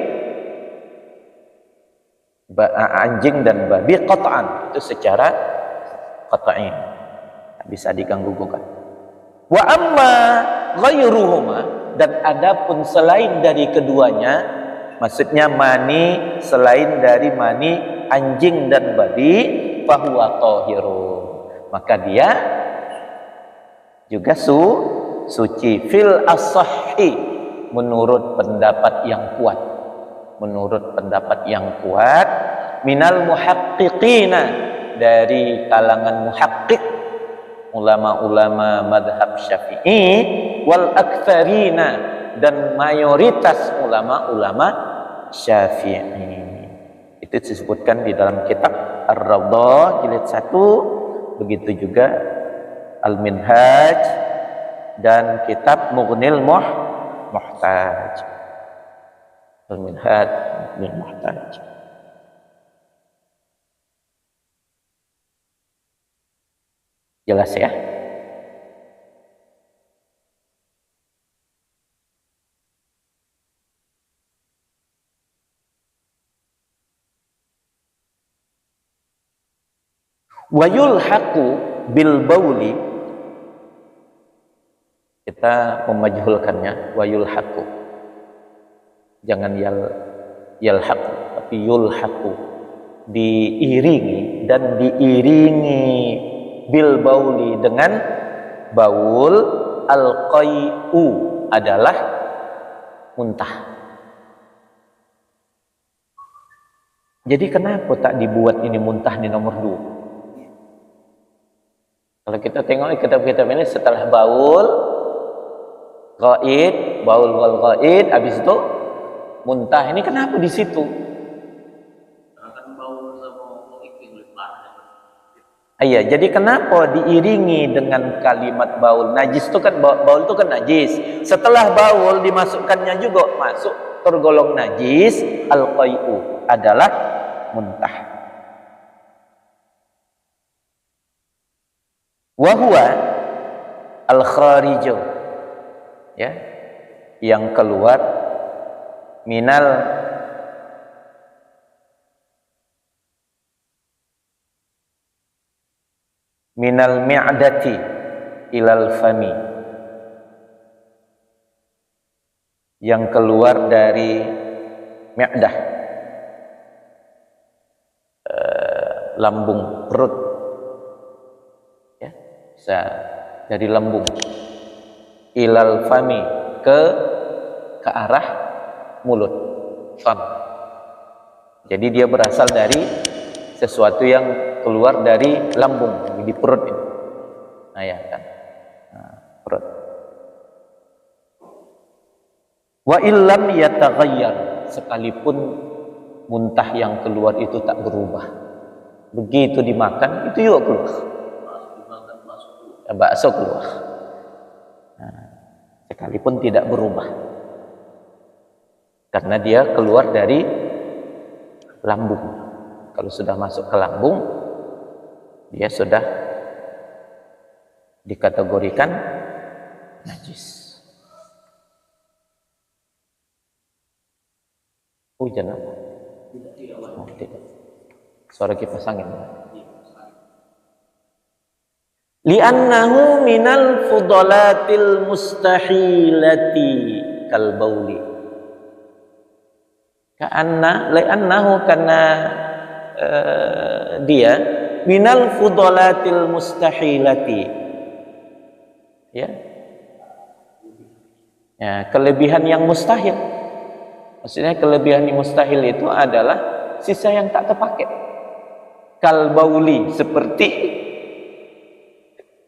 anjing dan babi qat'an, itu secara qat'i, tak bisa diganggu gugat. Wa amma ghairuhuma, dan adapun selain dari keduanya, maksudnya mani selain dari mani anjing dan babi, fahuwa tahirun, maka dia juga suci fil as-sahhi, menurut pendapat yang kuat, menurut pendapat yang kuat, minal muhaqqiqina, dari kalangan muhaqqiq, ulama-ulama madhab Syafi'i, wal aktsarina, dan mayoritas ulama-ulama Syafi'i. Itu disebutkan di dalam kitab Ar-Rawdah jilid 1, begitu juga Al-Minhaj dan kitab Mughnil Muhtaj. Al-Minhaj Mughnil Muhtaj. Jelas ya? Wa yulhaqu bil bauli, kita memajhulkannya, wa yulhaqu, jangan yalhaqu, tapi yulhaqu, diiringi dan diiringi bil bauli, dengan baul. Al-qai'u adalah muntah. Jadi kenapa tak dibuat ini muntah di nomor 2? Kalau kita tengok kitab-kitab ini, setelah baul, ghaid, baul wal ghaid, habis itu muntah. Ini kenapa di situ? Iya, jadi kenapa diiringi dengan kalimat baul? Najis itu kan, baul itu kan najis. Setelah baul dimasukkannya juga masuk tergolong najis. Al-qai'u adalah muntah. Wa huwa al-khariju, ya, yang keluar minal mi'dati ilal fami, yang keluar dari mi'dah, lambung perut, ya, bisa dari lambung, ilal fami, ke arah mulut, fam. Jadi dia berasal dari sesuatu yang keluar dari lambung, di perut ini. Nah, ya kan. Nah, perut. Wa illam yataghayyar, sekalipun muntah yang keluar itu tak berubah, begitu dimakan itu juga keluar. Bakso keluar. Nah, sekalipun tidak berubah, karena dia keluar dari lambung. Kalau sudah masuk ke lambung, dia sudah dikategorikan najis. Hujan apa? Oh, tidak. Suara kipas angin. Li'annahu minal fudolatil mustahilati kal bauli. Li'annahu karena dia minal fudolatil mustahilati. Ya. Ya, kelebihan yang mustahil. Maksudnya kelebihan yang mustahil itu adalah sisa yang tak terpakai. Kal bauli, seperti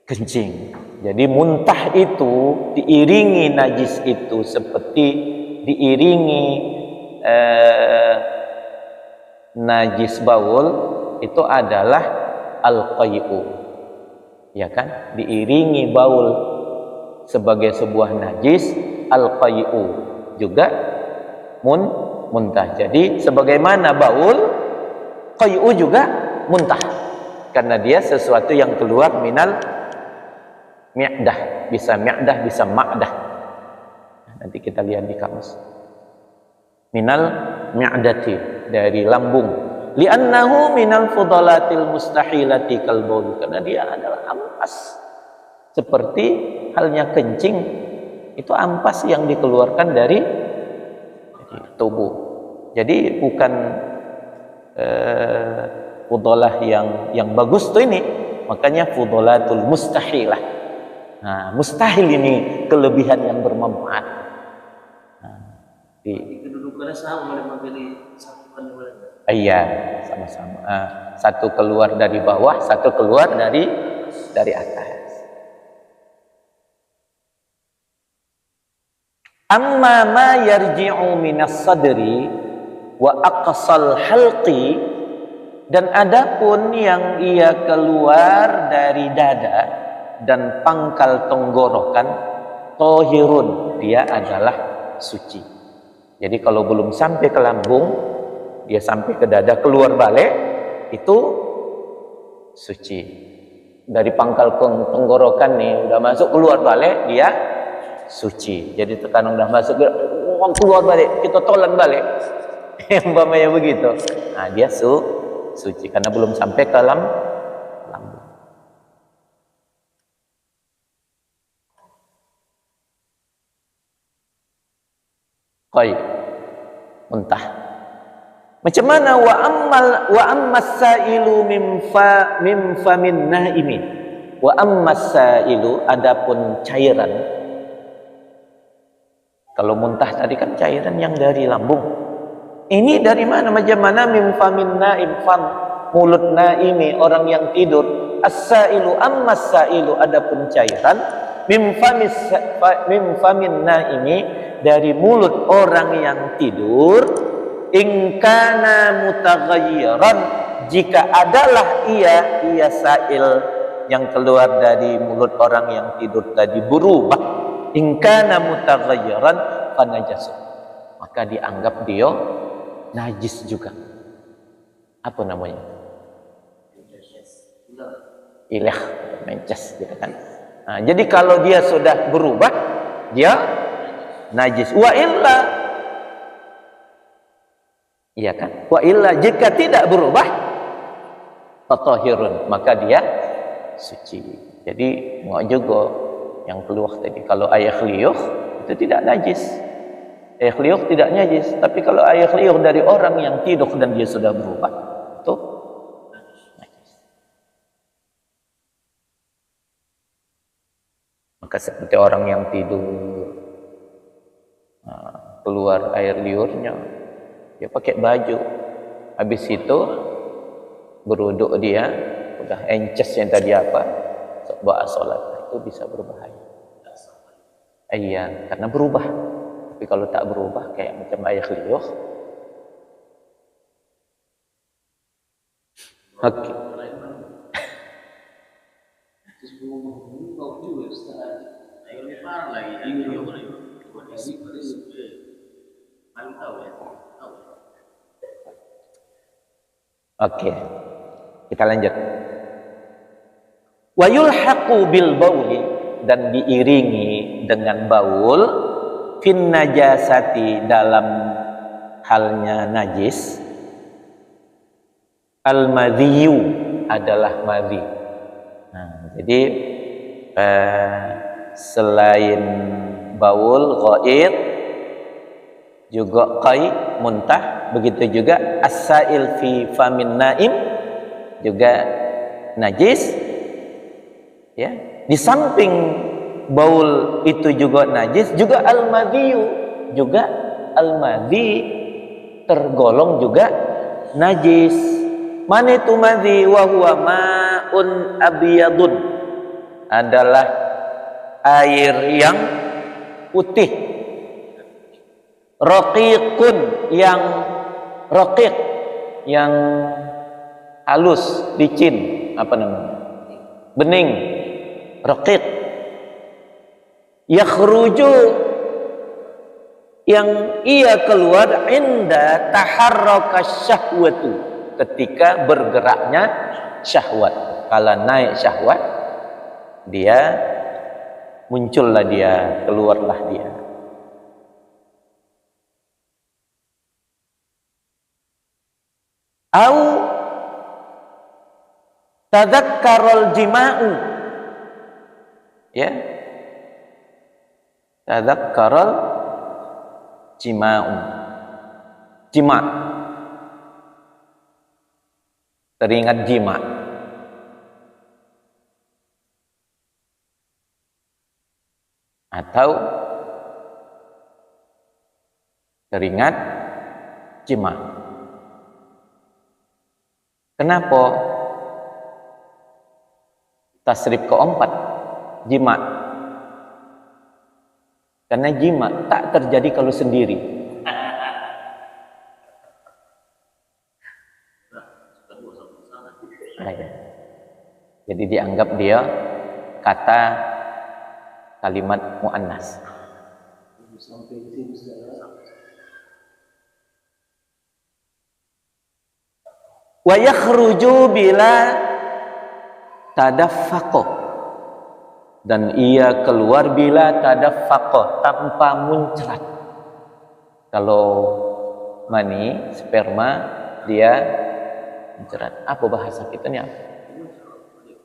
kencing. Jadi muntah itu diiringi najis itu seperti diiringi najis baul itu adalah al-qai'u. Ya kan? Diiringi baul sebagai sebuah najis, al-qai'u juga muntah. Jadi sebagaimana baul, qai'u juga muntah. Karena dia sesuatu yang keluar minal mi'dah, bisa mi'dah, bisa ma'dah. Nanti kita lihat di kamus. Minal mi'dati, dari lambung. Li'annahu minal fudalatil mustahilati kal baul, karena dia adalah ampas. Seperti halnya kencing, itu ampas yang dikeluarkan dari tubuh. Jadi bukan fudalah yang bagus tuh ini, makanya fudalatul mustahilah. Nah, mustahil ini kelebihan yang bermanfaat. Nah, kedudukannya sama dengan pilih satu kan iya, sama-sama. Satu keluar dari bawah, satu keluar dari atas. Amma ma yarji'u minas sadri wa aqsal halqi, dan adapun yang ia keluar dari dada dan pangkal tenggorokan, tohirun, dia adalah suci. Jadi kalau belum sampai ke lambung, dia sampai ke dada keluar balik, itu suci. Dari pangkal tenggorokan nih udah masuk keluar balik, dia suci. Jadi tekanan udah masuk keluar balik, kita tolan balik. Umpamanya begitu. Nah, dia suci karena belum sampai ke lambung. Qai, muntah. Macam mana wa ammas sailu min famin naimi. Wa ammas sailu, adapun cairan. Kalau muntah tadi kan cairan yang dari lambung. Ini dari mana? Macam mana min famin naim, fam mulut naimi, orang yang tidur. As-sailu ammas sailu, adapun cairan min famin naimi, dari mulut orang yang tidur. In kana mutaghayyiran, jika adalah ia sail yang keluar dari mulut orang yang tidur tadi berubah, in kana mutaghayyiran fa najas, maka dianggap dia najis juga. Apa namanya? Ilah, mences gitu kan. Nah, jadi kalau dia sudah berubah, dia najis. Wa illa, iya kan? Wa illa, jika tidak berubah, tatahirun, maka dia suci. Jadi mau juga yang keluar tadi, kalau air liur itu tidak najis. Air liur tidak najis, tapi kalau air liur dari orang yang tidur dan dia sudah berubah, itu najis. Maka seperti orang yang tidur, keluar air liurnya, dia pakai baju, habis itu beruduk, dia udah ences yang tadi apa, buat sholat, itu bisa berbahaya. Iya, karena berubah. Tapi kalau tak berubah kayak macam air liur, oke. Oke, kita lanjut. Wa yulhaqu bil bauli, dan diiringi dengan baul, fin najasati, dalam halnya najis, al-madhiyu adalah madhi. Nah, jadi selain baul, ghaid, juga qai, muntah, begitu juga as-sa'il fi famin naim juga najis. Ya, di samping baul itu juga najis, juga al-madhiyu, juga al-madhi tergolong juga najis. Mana itu madhi? Wa huwa ma'un abyadun, adalah air yang putih, raqiqun, yang raqiq, yang halus, licin, apa namanya, bening, raqiq. Yakhruju, yang ia keluar inda taharraka syahwatu, ketika bergeraknya syahwat. Kalau naik syahwat, dia muncullah dia, keluarlah dia. Au tadakkarul jima'u, ya, tadakkarul jima'u, jima', teringat jima'. Atau teringat jima'. Kenapa tasrif keempat jima'? Karena jima' tak terjadi kalau sendiri. Jadi dianggap dia kata kalimat muannas. Wa yakhruju bila tadaffaqo, dan ia keluar bila tadaffaqo, tanpa muncrat. Kalau mani, sperma, dia muncrat. Apa bahasa kita ni apa?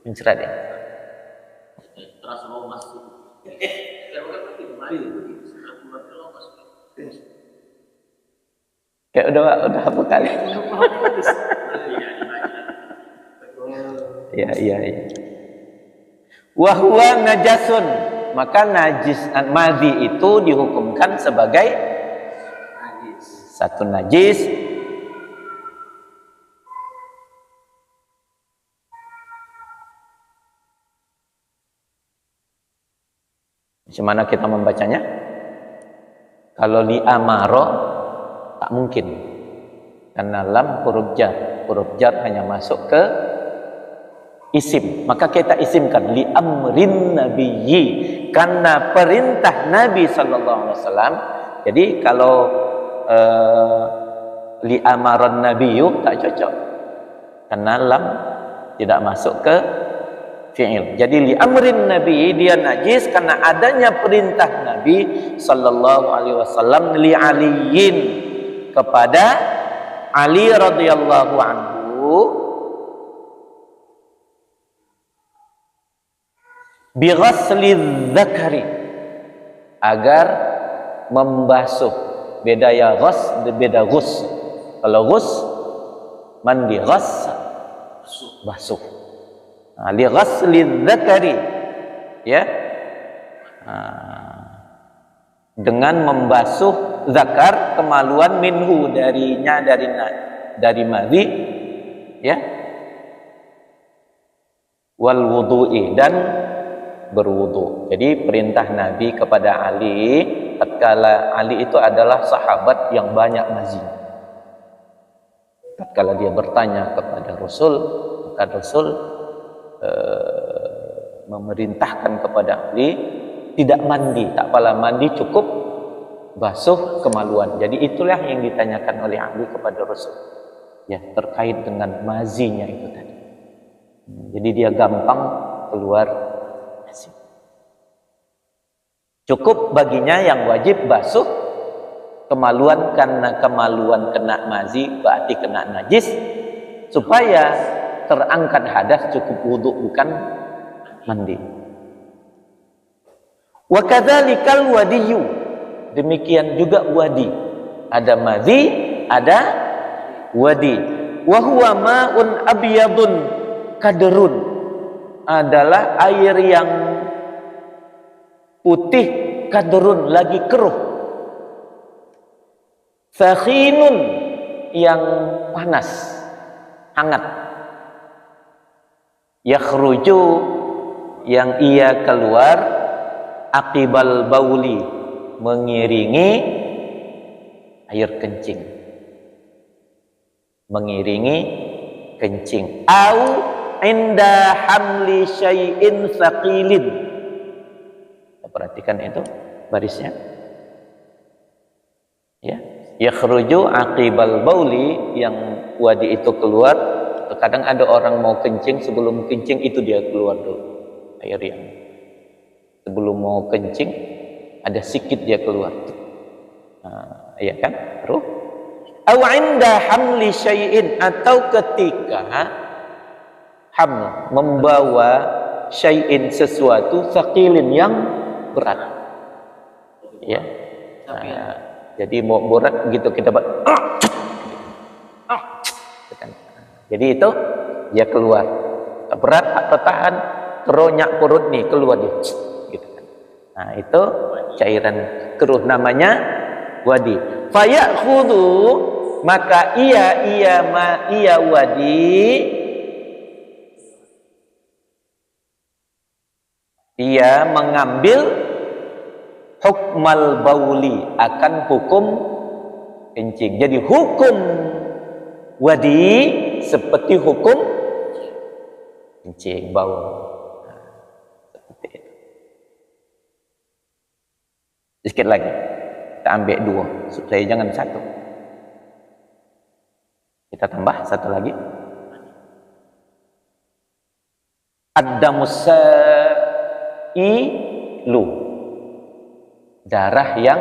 Muncrat ya. Terasa mau masuk. Kayak udah apa kali? Iya. Wa huwa najasun, maka najis madhi itu dihukumkan sebagai satu najis. Bagaimana kita membacanya? Kalau li amaro tak mungkin, karena lam huruf jar hanya masuk ke isim, maka kita isimkan li amrin nabiyyi, karena perintah Nabi sallallahu alaihi wasallam. Jadi kalau li amaran nabiyyu tak cocok, karena lam tidak masuk ke fi'il. Jadi li amrin nabi, dia najis karena adanya perintah Nabi sallallahu alaihi wasallam li aliyin, kepada Ali radhiyallahu anhu, bi ghasli dzakari, agar membasuh. Beda ya ghas, beda ghus. Kalau ghus mandi, ghas basuh. Li ghasli dzakari, ya, dengan membasuh zakar, kemaluan, minhu, darinya, dari madhi, ya, wal wudu'i, dan berwudu. Jadi perintah Nabi kepada Ali, tatkala Ali itu adalah sahabat yang banyak mazi, tatkala dia bertanya kepada Rasul, maka Rasul memerintahkan kepada Ali tidak mandi, tak apalah mandi, cukup basuh kemaluan. Jadi itulah yang ditanyakan oleh Ali kepada Rasul, ya, terkait dengan mazinya itu tadi. Jadi dia gampang keluar mazi. Cukup baginya yang wajib basuh kemaluan karena kemaluan kena mazi berarti kena najis, supaya terangkat hadas cukup wudu bukan mandi. Wa kadzalikal wadiyu, demikian juga wadi, ada mazi ada wadi. Wa huwa ma'un abyadun kadrun, adalah air yang putih, kadrun lagi keruh, sakhinun yang panas, hangat, yakhruju yang ia keluar, aqibal bauli mengiringi air kencing, mengiringi kencing, au inda hamli syai'in thaqilin. Perhatikan itu barisnya ya, yakhruju aqibal bauli, yang wadi itu keluar. Terkadang ada orang mau kencing, sebelum kencing itu dia keluar dulu air yang sebelum mau kencing ada sikit dia keluar. Ya kan, ruh. Aw inda hamli syai'in, atau ketika haml, membawa syai'in sesuatu, thaqilin yang berat. Ya. Jadi mau berat gitu kita buat. Jadi itu dia keluar. Berat atau tahan, keronyak perut nih keluar dia. Gitu kan. Nah, itu cairan keruh namanya wadi. Fayakhudhu, maka ia wadi, ia mengambil hukmal bauli, akan hukum kencing. Jadi hukum wadi seperti hukum kencing, baul. Seperti itu. Sedikit lagi, kita ambil dua supaya jangan satu. Kita tambah satu lagi. Ad-damusailu, darah yang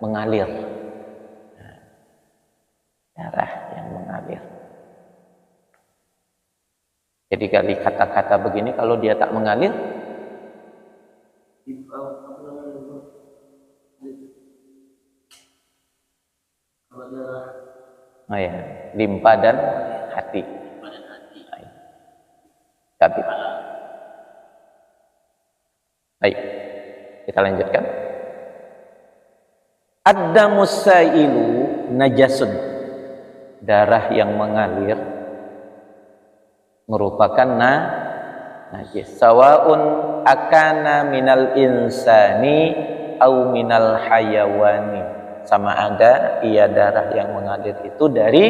mengalir. Darah yang mengalir. Jadi kali kata-kata begini, kalau dia tak mengalir, oh ya, limpa dan hati. Tapi baik, kita lanjutkan. Ad-damusailu najasun, darah yang mengalir merupakan najis. Sawaun akana minal insani au minal hayawani, sama ada ia darah yang mengalir itu dari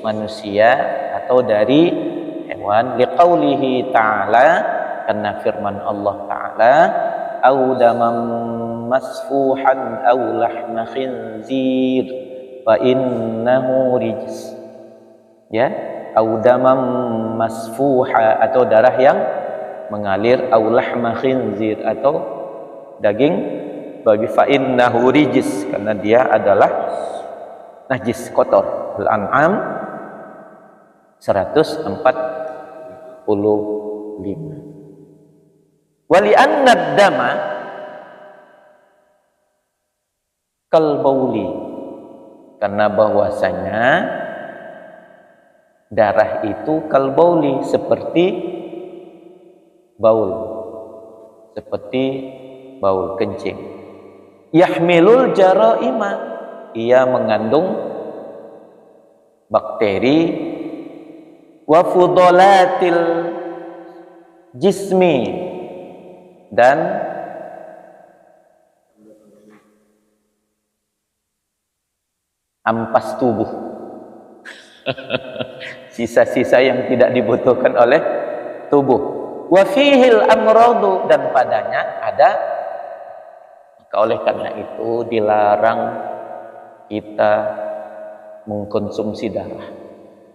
manusia atau dari hewan. Liqaulihi ta'ala, karena firman Allah Ta'ala, au damam masfuhan au lahma khinzir fa innahu rijs. Ya, au damam masfuha, atau darah yang mengalir, au lahma khinzir, atau daging babi, fa innahu rijs, karena dia adalah najis, kotor. Al-An'am 145. Wali annad dama kal bauli, karena bahwasanya darah itu kal bauli, seperti baul, seperti baul kencing. Yahmilul jaraima, ia mengandung bakteri, wa fudolatil jismi, dan ampas tubuh, sisa-sisa yang tidak dibutuhkan oleh tubuh. Wa fihil amradu, dan padanya ada. Maka oleh karena itu dilarang kita mengkonsumsi darah.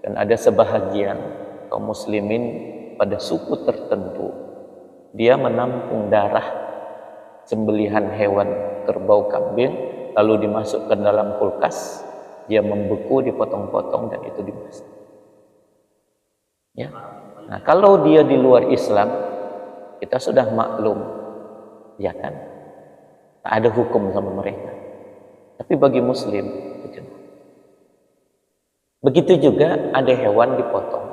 Dan ada sebahagian kaum muslimin pada suku tertentu, dia menampung darah sembelihan hewan kerbau, kambing, lalu dimasukkan dalam kulkas, dia membeku, dipotong-potong dan itu dimasak. Ya. Nah, kalau dia di luar Islam, kita sudah maklum, ya kan? Tak ada hukum sama mereka. Tapi bagi Muslim, begitu juga ada hewan dipotong,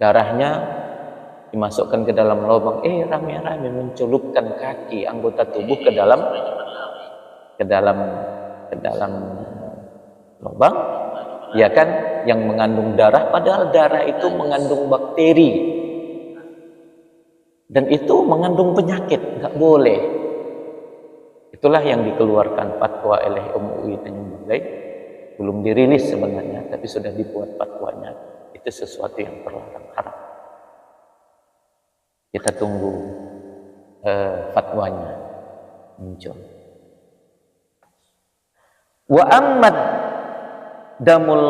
darahnya dimasukkan ke dalam lubang, rame-rame mencelupkan kaki, anggota tubuh ke dalam lubang, ya kan, yang mengandung darah, padahal darah itu mengandung bakteri dan itu mengandung penyakit, nggak boleh. Itulah yang dikeluarkan fatwa oleh MUI Tanjung Balai, belum dirilis sebenarnya, tapi sudah dibuat fatwanya. Itu sesuatu yang terlarang, haram. Kita tunggu fatwanya muncul. Wa ammad damul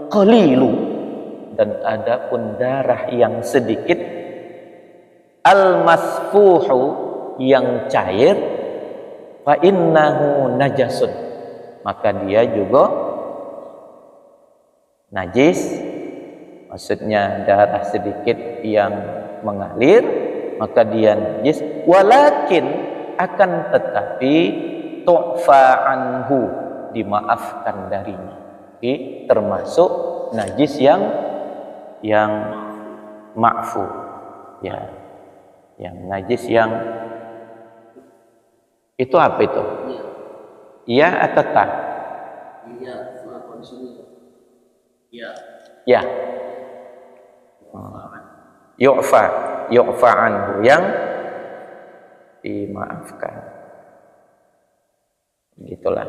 qalilu, dan adapun darah yang sedikit, al masfuhu, yang cair, fa innahu najasun, maka dia juga najis. Maksudnya darah sedikit yang mengalir, maka dia najis. Walakin, akan tetapi, tu'fa anhu, dimaafkan darinya. Jadi termasuk najis yang ma'fu, ya, yang najis yang itu apa itu? Iya atau tak? Iya, kondisinya. Iya. Ya. Yu'fa anhu, yang dimaafkan. Gitulah.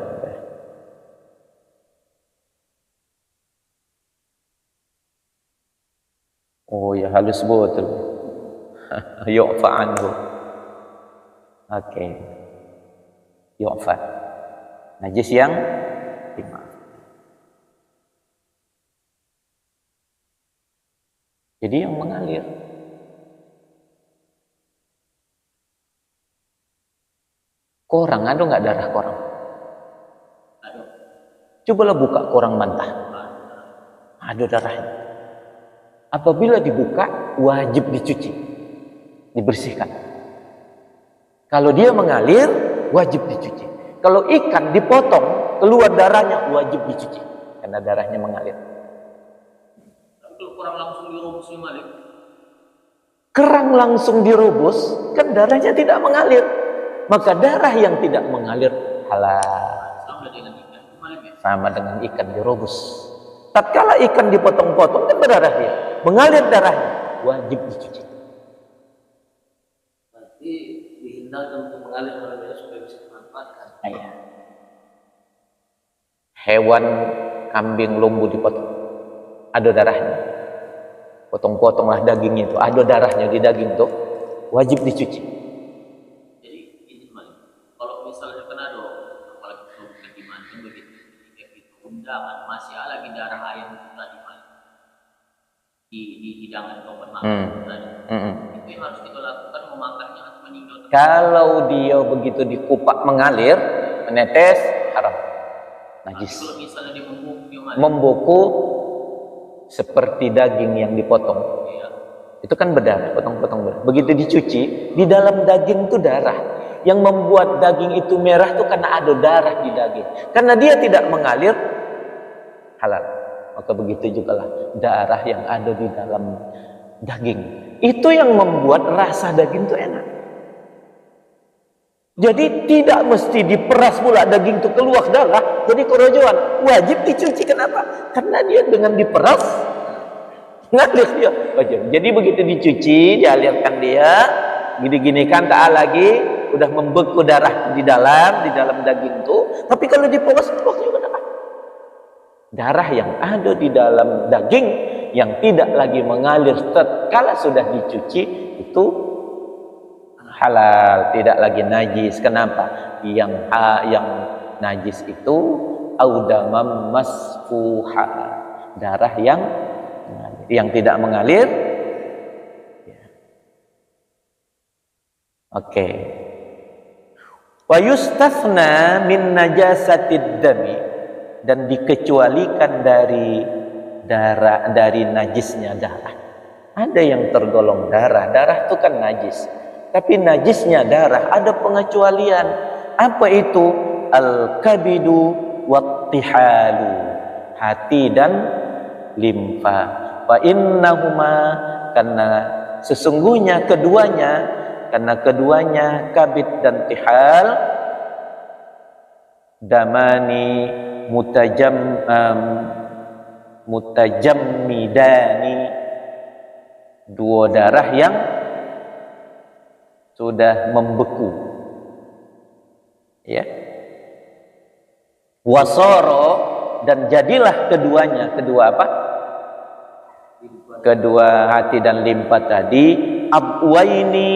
Oh ya, halus betul. Yu'fa anhu. Oke. Yu'fa. Najis yang dimaafkan. Jadi yang mengalir. Korang, ada nggak darah korang? Ada. Cobalah buka korang mantah. Ada darahnya. Apabila dibuka, wajib dicuci, dibersihkan. Kalau dia mengalir, wajib dicuci. Kalau ikan dipotong, keluar darahnya, wajib dicuci, karena darahnya mengalir. Kalau kurang langsung dirobus Malik. Kerang langsung dirobus, kan darahnya tidak mengalir. Maka darah yang tidak mengalir halal. Sama dengan ikan. Sama dengan ikan dirobus. Tatkala ikan dipotong-potong, kan berdarah dia, mengalir darahnya, wajib dicuci. Berarti dihindarkan untuk mengalir darahnya supaya bisa dimanfaatkan. Iya. Hewan kambing, lembu dipotong, ada darahnya. Potong-potonglah dagingnya itu, ada darahnya di daging itu, wajib dicuci. Jadi ini Malik, kalau misalnya kan ada, apalagi kalau bukan dimakan begitu, ketika itu undangan masih ada lagi darah ayam itu tadi Malik, di hidangan atau bermakan tadi, itu yang harus kita lakukan, memakannya atau meninggalkan. Kalau dia begitu dikupak mengalir, menetes, haram, najis. Tapi kalau misalnya dia membuku seperti daging yang dipotong, ya, itu kan berdarah, potong-potong berdarah. Begitu dicuci, di dalam daging itu darah. Yang membuat daging itu merah itu karena ada darah di daging. Karena dia tidak mengalir, halal. Maka begitu juga lah darah yang ada di dalam daging. Itu yang membuat rasa daging itu enak. Jadi tidak mesti diperas pula daging itu keluar darah, jadi korojoan. Wajib dicuci, kenapa? Karena dia dengan diperas ngalir dia. Wajib. Jadi begitu dicuci, dialirkan dia, gini-ginikan tak lagi, udah membeku darah di dalam daging itu. Tapi kalau diperas keluar juga darah. Darah yang ada di dalam daging yang tidak lagi mengalir tatkala sudah dicuci itu halal, tidak lagi najis. Kenapa? Yang najis itu audamam masfuha, darah yang tidak mengalir. Ya. Oke. Wa yustathna min najasatid dami, dan dikecualikan dari darah, dari najisnya darah. Ada yang tergolong darah, darah itu kan najis. Tapi najisnya darah ada pengecualian. Apa itu? Al-kabidu wattihalu, hati dan limfa. Fa innahuma, karena sesungguhnya keduanya, karena keduanya kabid dan tihal, damani mutajammidani, dua darah yang sudah membeku, ya. Wasoro, dan jadilah keduanya, kedua apa? Kedua hati dan limpa tadi, abwaini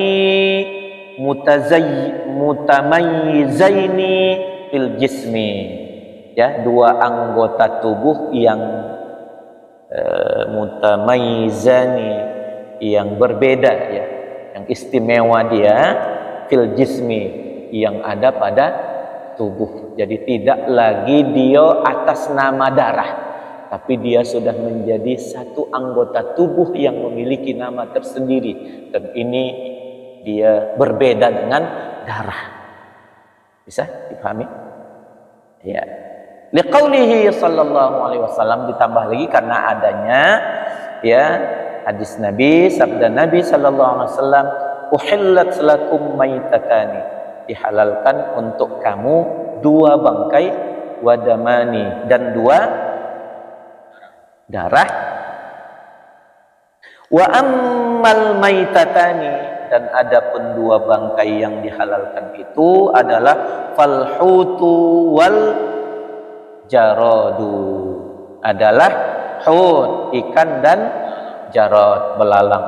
mutamayyizaini fil jismi, ya, dua anggota tubuh yang mutamayyizani, yang berbeda, ya, yang istimewa dia, fil jismi, yang ada pada tubuh. Jadi tidak lagi dia atas nama darah, tapi dia sudah menjadi satu anggota tubuh yang memiliki nama tersendiri, dan ini dia berbeda dengan darah. Bisa dipahami? Ya. Liqaulihi sallallahu alaihi wasallam, ditambah lagi karena adanya, ya, hadis Nabi, sabda Nabi sallallahu alaihi wasallam, uhillat lakum maitatani, dihalalkan untuk kamu dua bangkai, wadamani, dan dua darah. Wa ammal maitatani, dan adapun dua bangkai yang dihalalkan itu adalah falhutu wal jaradu, adalah hut, ikan, dan jarad, belalang.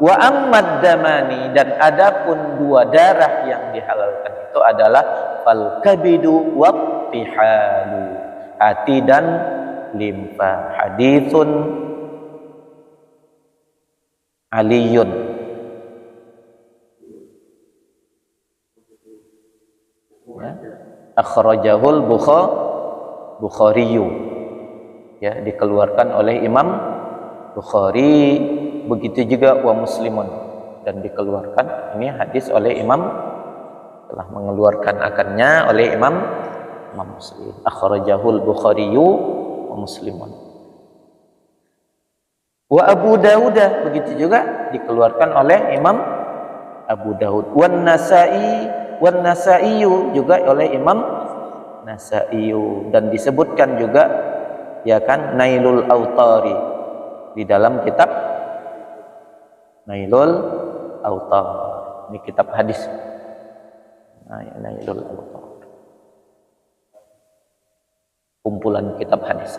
Wa ammad damani, dan adapun dua darah yang dihalalkan itu adalah fal kabidu wat tihalu, hati dan limfa. Haditsun aliyun, ya, akhrajahul Bukhariyu, ya, dikeluarkan oleh Imam Bukhari, begitu juga wa Muslimun, dan dikeluarkan, ini hadis oleh Imam, telah mengeluarkan akannya oleh Imam Muslim. Akhrajahul Bukhariyu wa Muslimun. Wa Abu Dawud, begitu juga dikeluarkan oleh Imam Abu Dawud. Wan Nasa'i juga oleh Imam Nasa'i, dan disebutkan juga, ya kan, Nailul Autari, di dalam kitab Nailul Autar, ini kitab hadis. Nailul Autar, kumpulan kitab hadis.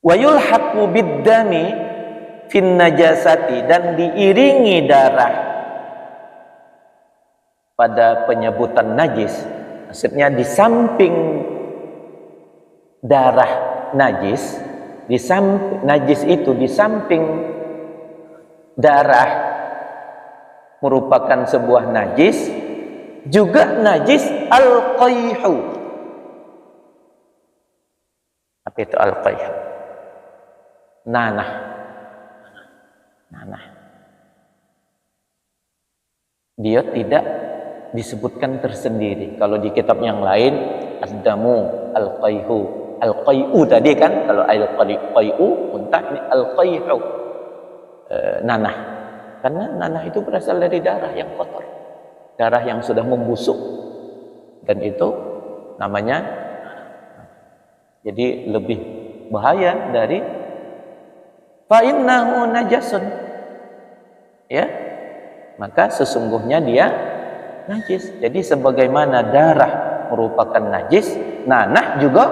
Wa yulhaqu biddami fin najasati, dan diiringi darah pada penyebutan najis. Maksudnya di samping darah najis, di samping najis itu, di samping darah merupakan sebuah najis, juga najis al-qayhu. Apa itu al-qayhu? Nanah. Dia tidak disebutkan tersendiri. Kalau di kitab yang lain, ad-damu, al-qayhu tadi kan, kalau al-qayhu muntah, ini al-qayhu, nanah. Karena nanah itu berasal dari darah yang kotor, darah yang sudah membusuk, dan itu namanya. Jadi lebih bahaya dari fa innahu najasun, ya, maka sesungguhnya dia najis. Jadi sebagaimana darah merupakan najis, nanah juga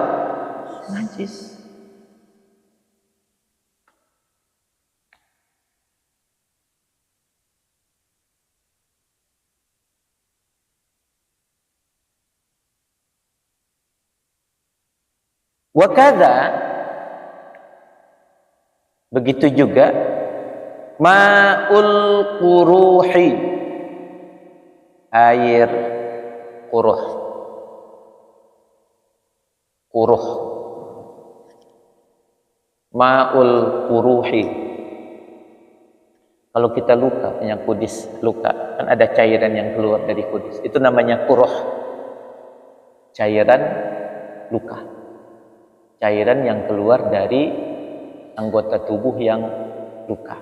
najis. Wa kadza, begitu juga Ma'ul quruhi, air quruh. Quruh. Ma'ul quruhi. Kalau kita luka, punya kudis luka, kan ada cairan yang keluar dari kudis. Itu namanya quruh. Cairan luka. Cairan yang keluar dari anggota tubuh yang luka.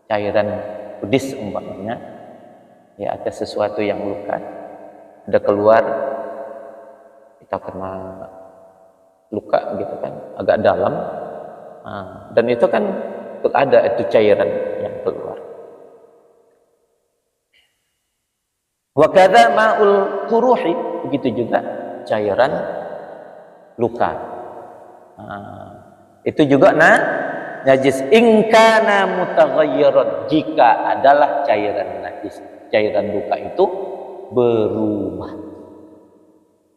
Cairan kudis umpamanya, ya ada sesuatu yang luka, ada keluar, kita kena luka gitu kan, agak dalam, dan itu kan ada itu cairan yang keluar. Wa kadza ma'ul quruhi, begitu juga cairan luka. Itu juga najis in kana mutaghayyiran, jika adalah cairan najis, cairan luka itu berubah.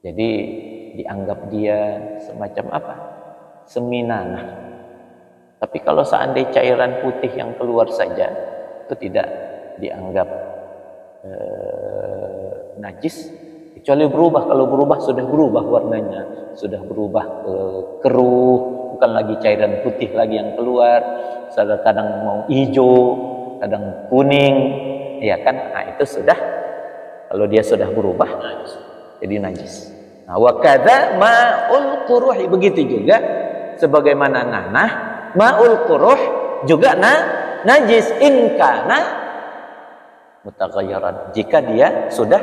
Jadi dianggap dia semacam apa? Seminanah. Tapi kalau seandainya cairan putih yang keluar saja, itu tidak dianggap najis, kecuali berubah. Kalau berubah, sudah berubah warnanya, sudah berubah keruh, bukan lagi cairan putih lagi yang keluar, kadang mau hijau, kadang kuning, ya kan? Nah, itu sudah, kalau dia sudah berubah jadi najis. Nah, wa kadza ma'ul quruhi, begitu juga sebagaimana nanah, ma'ul quruh juga najis in kana mutaghayyiran, jika dia sudah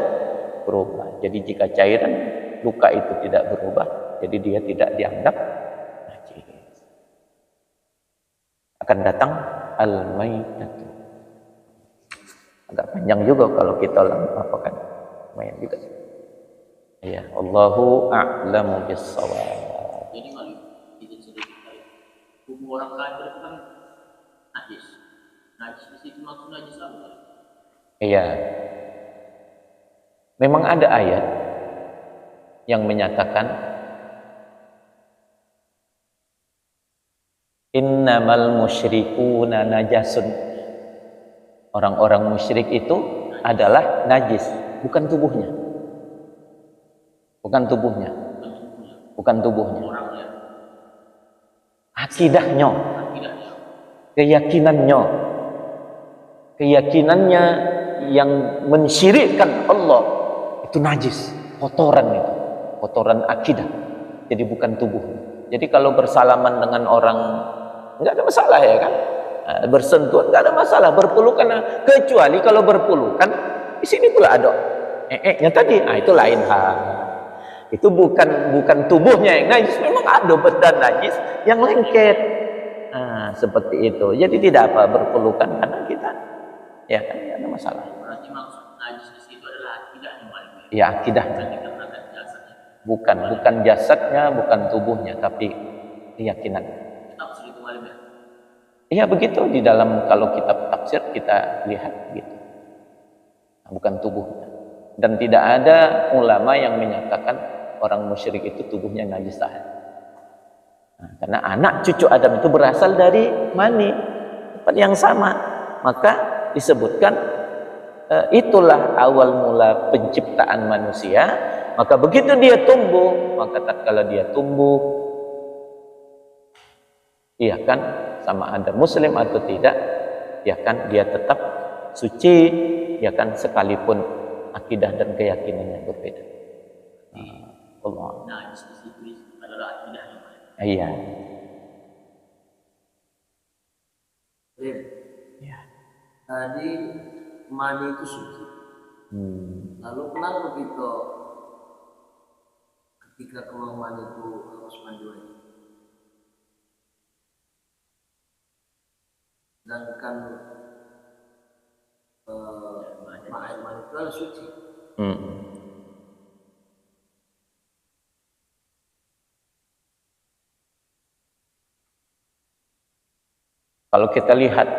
berubah. Jadi jika cairan luka itu tidak berubah, jadi dia tidak dianggap najis. Akan datang al-maitatu. Agak panjang juga kalau kita apakan lumayan juga. Ya, Allahu a'lamu bis-shawab. Jadi kalau kita sudah tubuh orang kafir itu kan najis. Najis di situ maksud najis apa? Iya. Memang ada ayat yang menyatakan innamal musyrikuuna najasun. Orang-orang musyrik itu adalah najis, bukan tubuhnya. Bukan tubuhnya. Bukan tubuhnya. Orangnya. Akidahnya. Akidahnya. Keyakinannya. Keyakinannya yang mensyirikkan Allah itu najis, kotoran itu. Kotoran akidah. Jadi bukan tubuh. Jadi kalau bersalaman dengan orang enggak ada masalah, ya kan? Bersentuhan enggak ada masalah, berpelukan, kecuali kalau berpelukan di sini pula ada nya tadi. Itu lain hal. Itu bukan tubuhnya yang najis, memang ada benda najis yang lengket. Seperti itu. Jadi tidak apa berpelukan karena kita, ya kan, tidak ada masalah. Berarti maksud najis di situ adalah akidahnya, ya akidahnya. Bukan jasadnya, bukan tubuhnya, tapi keyakinan. Iya begitu, di dalam kalau kitab tafsir kita lihat gitu. Bukan tubuhnya. Dan tidak ada ulama yang menyatakan orang musyrik itu tubuhnya najis. Karena anak cucu Adam itu berasal dari mani, tempat yang sama. Maka disebutkan itulah awal mula penciptaan manusia. Maka begitu dia tumbuh, maka tatkala dia tumbuh, iya kan, sama ada muslim atau tidak, ya kan, dia tetap suci, ya kan, sekalipun akidah dan keyakinannya berbeda. Allah. Nah, itu adalah akidahnya. Iya. Ya. Tadi mani itu suci. Lalu kenapa begitu? Ketika keluar mani itu harus mandi lagi. Sedangkan air mani itu adalah suci. Kalau kita lihat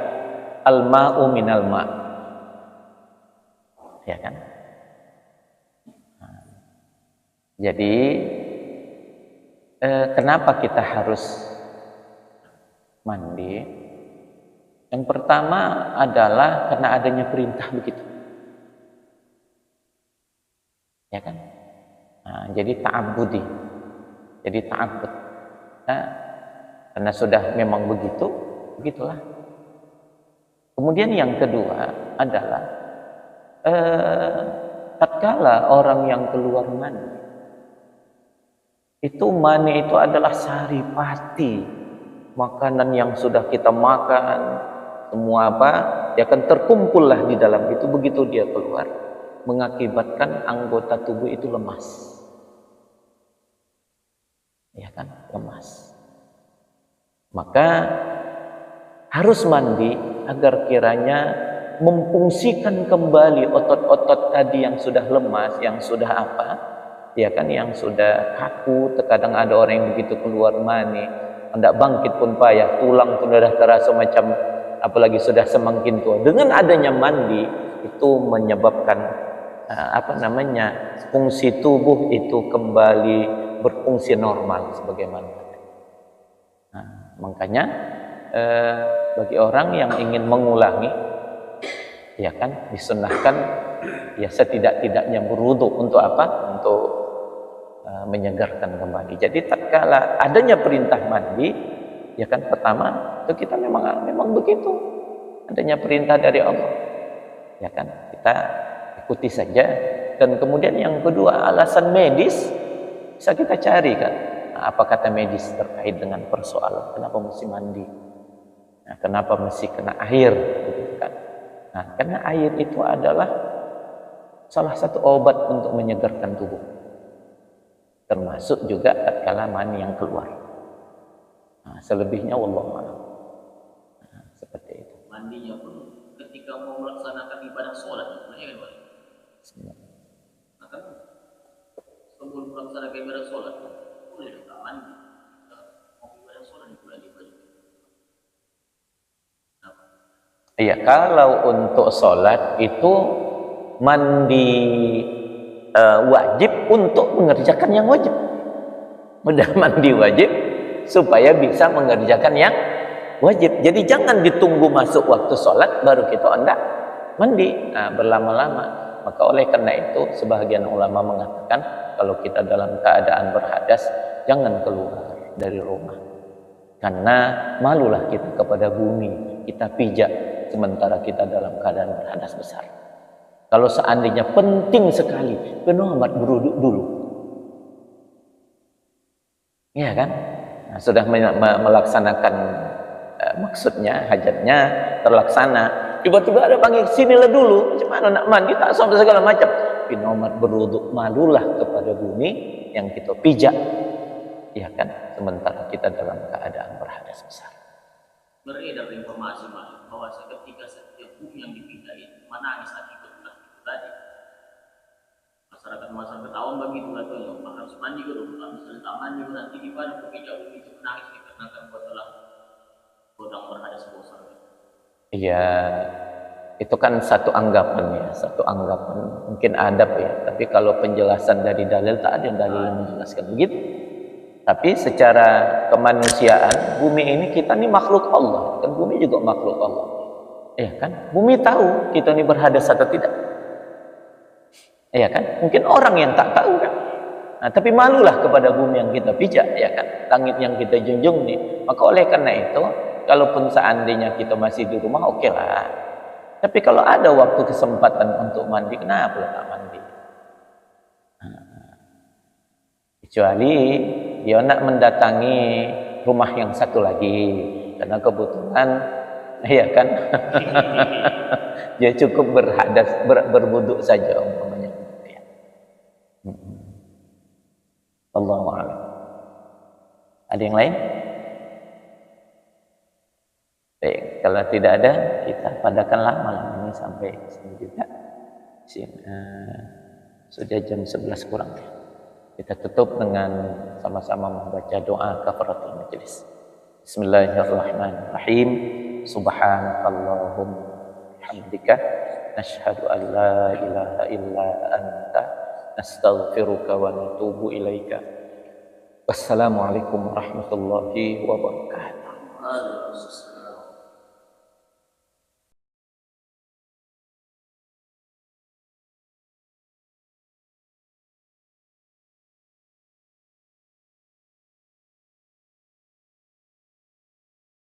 al-ma'u minal ma', ya kan? Jadi kenapa kita harus mandi? Yang pertama adalah karena adanya perintah begitu. Ya kan? Nah, jadi ta'abbudi. Jadi ta'abbud. Nah, karena sudah memang begitu, begitulah. Kemudian yang kedua adalah tatkala orang yang keluar mani, itu adalah saripati, makanan yang sudah kita makan, semua apa, dia akan terkumpullah di dalam itu. Begitu dia keluar, mengakibatkan anggota tubuh itu lemas. Ya kan, lemas. Maka harus mandi agar kiranya memfungsikan kembali otot-otot tadi yang sudah lemas, yang sudah apa, ya kan, yang sudah kaku. Terkadang ada orang yang begitu keluar mani, hendak bangkit pun payah, tulang pun sudah terasa macam, apalagi sudah semakin tua. Dengan adanya mandi itu menyebabkan fungsi tubuh itu kembali berfungsi normal sebagaimana. Nah, makanya bagi orang yang ingin mengulangi, ya kan, disunahkan ya setidak-tidaknya berwudu. Untuk apa? Untuk menyegarkan kembali. Jadi tatkala adanya perintah mandi, ya kan, pertama itu kita memang begitu, adanya perintah dari Allah, ya kan, kita ikuti saja. Dan kemudian yang kedua, alasan medis bisa kita cari kan, apa kata medis terkait dengan persoalan kenapa mesti mandi, nah, kenapa mesti kena air, gitu kan. Nah, karena air itu adalah salah satu obat untuk menyegarkan tubuh, termasuk juga tatkala mani yang keluar. Nah, selebihnya wallahu a'lam. Nah, seperti itu. Mandinya pun ketika mau melaksanakan ibadah sholat, ya kan? Nah, kan sebelum melaksanakan ibadah sholat, boleh kita mandi. Mau ibadah sholat itu lagi baju. Iya, kalau untuk sholat itu mandi wajib untuk mengerjakan yang wajib. Udah mandi wajib supaya bisa mengerjakan yang wajib. Jadi jangan ditunggu masuk waktu sholat baru kita hendak mandi, berlama-lama. Maka oleh karena itu sebahagian ulama mengatakan kalau kita dalam keadaan berhadas jangan keluar dari rumah, karena malulah kita kepada bumi, kita pijak sementara kita dalam keadaan berhadas besar. Kalau seandainya penting sekali, penuh amat berwuduk dulu, ya kan? Nah, sudah melaksanakan maksudnya, hajatnya terlaksana, tiba-tiba ada panggil sinilah dulu, macam mana nak mandi, tak sampai segala macam, penuh amat berwuduk, malulah kepada bumi yang kita pijak, ya kan? Sementara kita dalam keadaan berhadas besar. Beredar informasi bahwa ketika setiap bumi yang dipindahin menangis akibat ulah itu tadi, masyarakat ketahuan begitu katanya, harus mandi dulu. Kalau misalnya tak mandi nanti di mana pemijak bumi itu menangis dikarenakan buatlah godang berhadas besar. Iya, itu kan satu anggapan ya, satu anggapan, mungkin adab ya. Tapi kalau penjelasan dari dalil, tak ada dalil yang menjelaskan begitu. Tapi secara kemanusiaan, bumi ini kita ini makhluk Allah, kan bumi juga makhluk Allah, ya kan? Bumi tahu kita ini berhadas atau tidak, ya kan? Mungkin orang yang tak tahu kan. Nah, tapi malulah kepada bumi yang kita pijak, ya kan? Langit yang kita junjung nih. Maka oleh karena itu, kalaupun seandainya kita masih di rumah, oke lah. Tapi kalau ada waktu kesempatan untuk mandi, kenapa tak mandi? Kecuali dia nak mendatangi rumah yang satu lagi, karena kebetulan, ya kan, dia cukup berhadas, berwuduk saja umpamanya. Ya. Allahu a'lam. Ada yang lain? Baik, kalau tidak ada, kita padakanlah malam ini sampai sini juga. Sudah jam 11 kurang. Kita tutup dengan sama-sama membaca doa kafaratul majelis. Bismillahirrahmanirrahim. Subhanakallahumma hamdika nashhadu an la ilaha illa anta nastaghfiruka wa natubu ilaika. Wassalamualaikum warahmatullahi wabarakatuh.